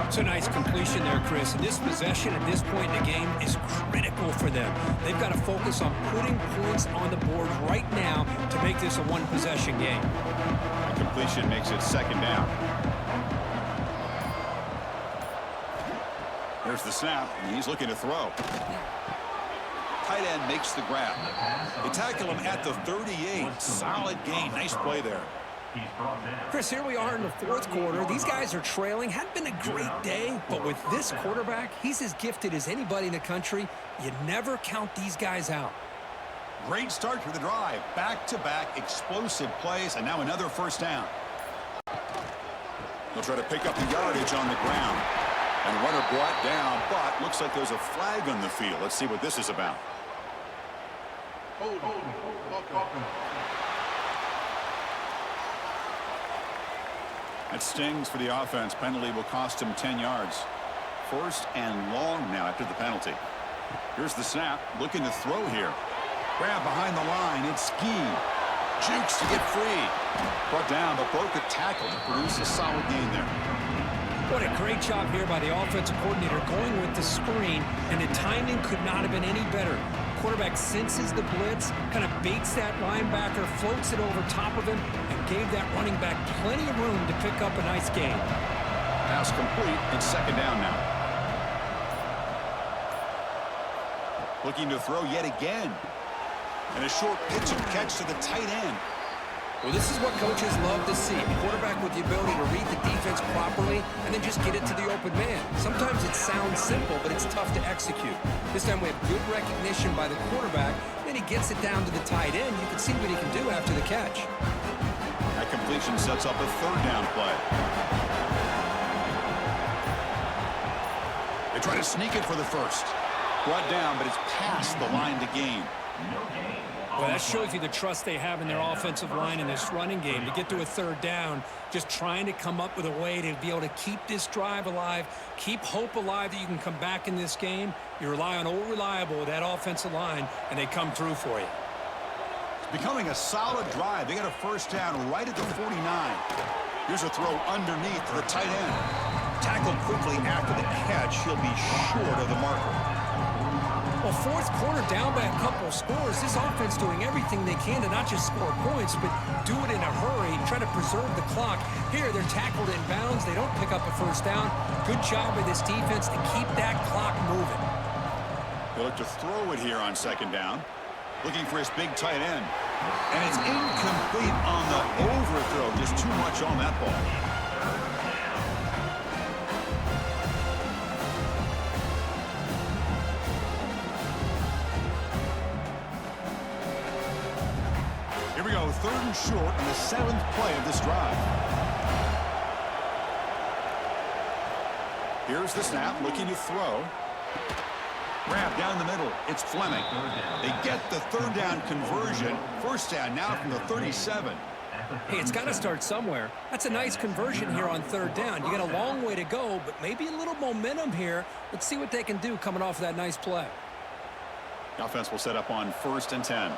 It's a nice completion there, Chris. And this possession at this point in the game is critical for them. They've got to focus on putting points on the board right now to make this a one-possession game. The completion makes it second down. There's the snap, and he's looking to throw. Tight end makes the grab. They tackle him at the 38. Solid gain. Nice play there. Chris, here we are in the fourth quarter. These guys are trailing. Hadn't been a great day, but with this quarterback, he's as gifted as anybody in the country. You never count these guys out. Great start for the drive. Back-to-back explosive plays, and now another first down. They'll try to pick up the yardage on the ground. And runner brought down, but looks like there's a flag on the field. Let's see what this is about. That stings for the offense. Penalty will cost him 10 yards. First and long now after the penalty. Here's the snap. Looking to throw here. Grab behind the line. It's Ski. Jukes to get free. Brought down, but broke a tackle to produce a solid gain there. What a great job here by the offensive coordinator going with the screen, and the timing could not have been any better. Quarterback senses the blitz, kind of baits that linebacker, floats it over top of him, and gave that running back plenty of room to pick up a nice gain. Pass complete. It's second down now. Looking to throw yet again. And a short pitch and catch to the tight end. Well, this is what coaches love to see. A quarterback with the ability to read the defense properly and then just get it to the open man. Sometimes it sounds simple, but it's tough to execute. This time we have good recognition by the quarterback. Then he gets it down to the tight end. You can see what he can do after the catch. That completion sets up a third down play. They try to sneak it for the first. Brought down, but it's past the line to gain. Well, that shows you the trust they have in their offensive line in this running game. To get to a third down, just trying to come up with a way to be able to keep this drive alive, keep hope alive that you can come back in this game. You rely on old reliable with that offensive line, and they come through for you. It's becoming a solid drive. They got a first down right at the 49. Here's a throw underneath to the tight end. Tackled quickly after the catch. He'll be short of the marker. Well, fourth quarter down by a couple scores. This offense doing everything they can to not just score points, but do it in a hurry, try to preserve the clock. Here, they're tackled in bounds. They don't pick up a first down. Good job by this defense to keep that clock moving. They look to throw it here on second down. Looking for his big tight end. And it's incomplete on the overthrow. Just too much on that ball. 3rd and short on the 7th play of this drive. Here's the snap, looking to throw. Grab down the middle. It's Fleming. They get the 3rd down conversion. 1st down now from the 37. Hey, it's got to start somewhere. That's a nice conversion here on 3rd down. You got a long way to go, but maybe a little momentum here. Let's see what they can do coming off of that nice play. The offense will set up on 1st and 10.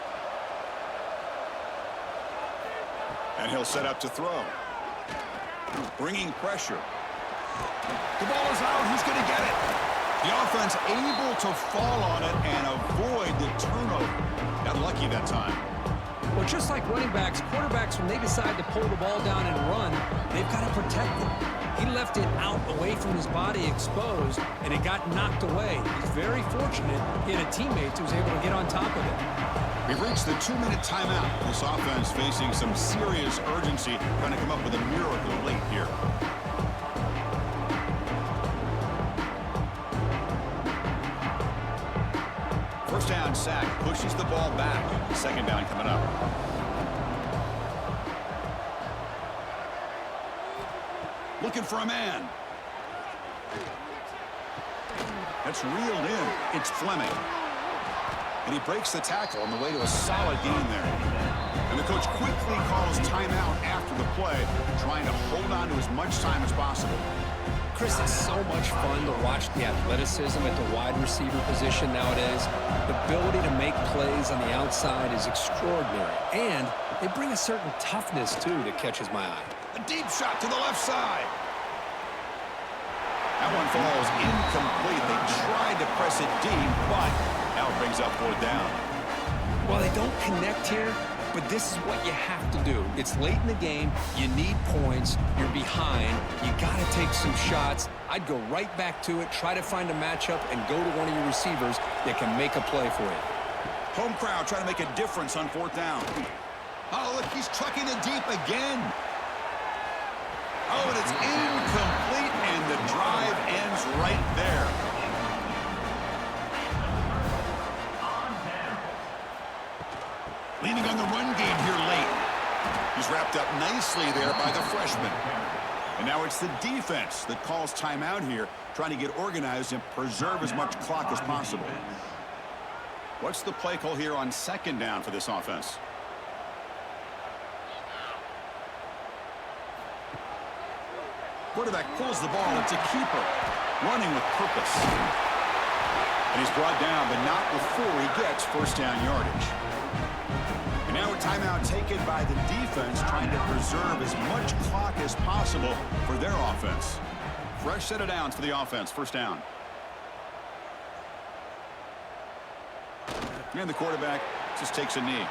And he'll set up to throw. Bringing pressure. The ball is out. Who's going to get it? The offense able to fall on it and avoid the turnover. Got lucky that time. Well, just like running backs, quarterbacks, when they decide to pull the ball down and run, they've got to protect it. He left it out away from his body exposed, and it got knocked away. He's very fortunate he had a teammate who was able to get on top of it. We've reached the 2-minute timeout. This offense facing some serious urgency, trying to come up with a miracle late here. First down sack, pushes the ball back. 2nd down coming up. Looking for a man. That's reeled in. It's Fleming. And he breaks the tackle on the way to a solid gain there. And the coach quickly calls timeout after the play, trying to hold on to as much time as possible. Chris, it's so much fun to watch the athleticism at the wide receiver position nowadays. The ability to make plays on the outside is extraordinary. And they bring a certain toughness, too, that catches my eye. A deep shot to the left side. That one falls incomplete. They tried to press it deep, but now it brings up 4th down. Well, they don't connect here, but this is what you have to do. It's late in the game. You need points. You're behind. You got to take some shots. I'd go right back to it, try to find a matchup, and go to one of your receivers that can make a play for you. Home crowd trying to make a difference on 4th down. Oh, look, he's trucking it deep again. Oh, and it's incomplete, and the drive ends right there. Leaning on the run game here late. He's wrapped up nicely there by the freshman. And now it's the defense that calls timeout here, trying to get organized and preserve as much clock as possible. What's the play call here on 2nd down for this offense? Quarterback pulls the ball. It's a keeper, running with purpose. And he's brought down, but not before he gets 1st down yardage. And now a timeout taken by the defense, trying to preserve as much clock as possible for their offense. Fresh set of downs for the offense. 1st down. And the quarterback just takes a knee.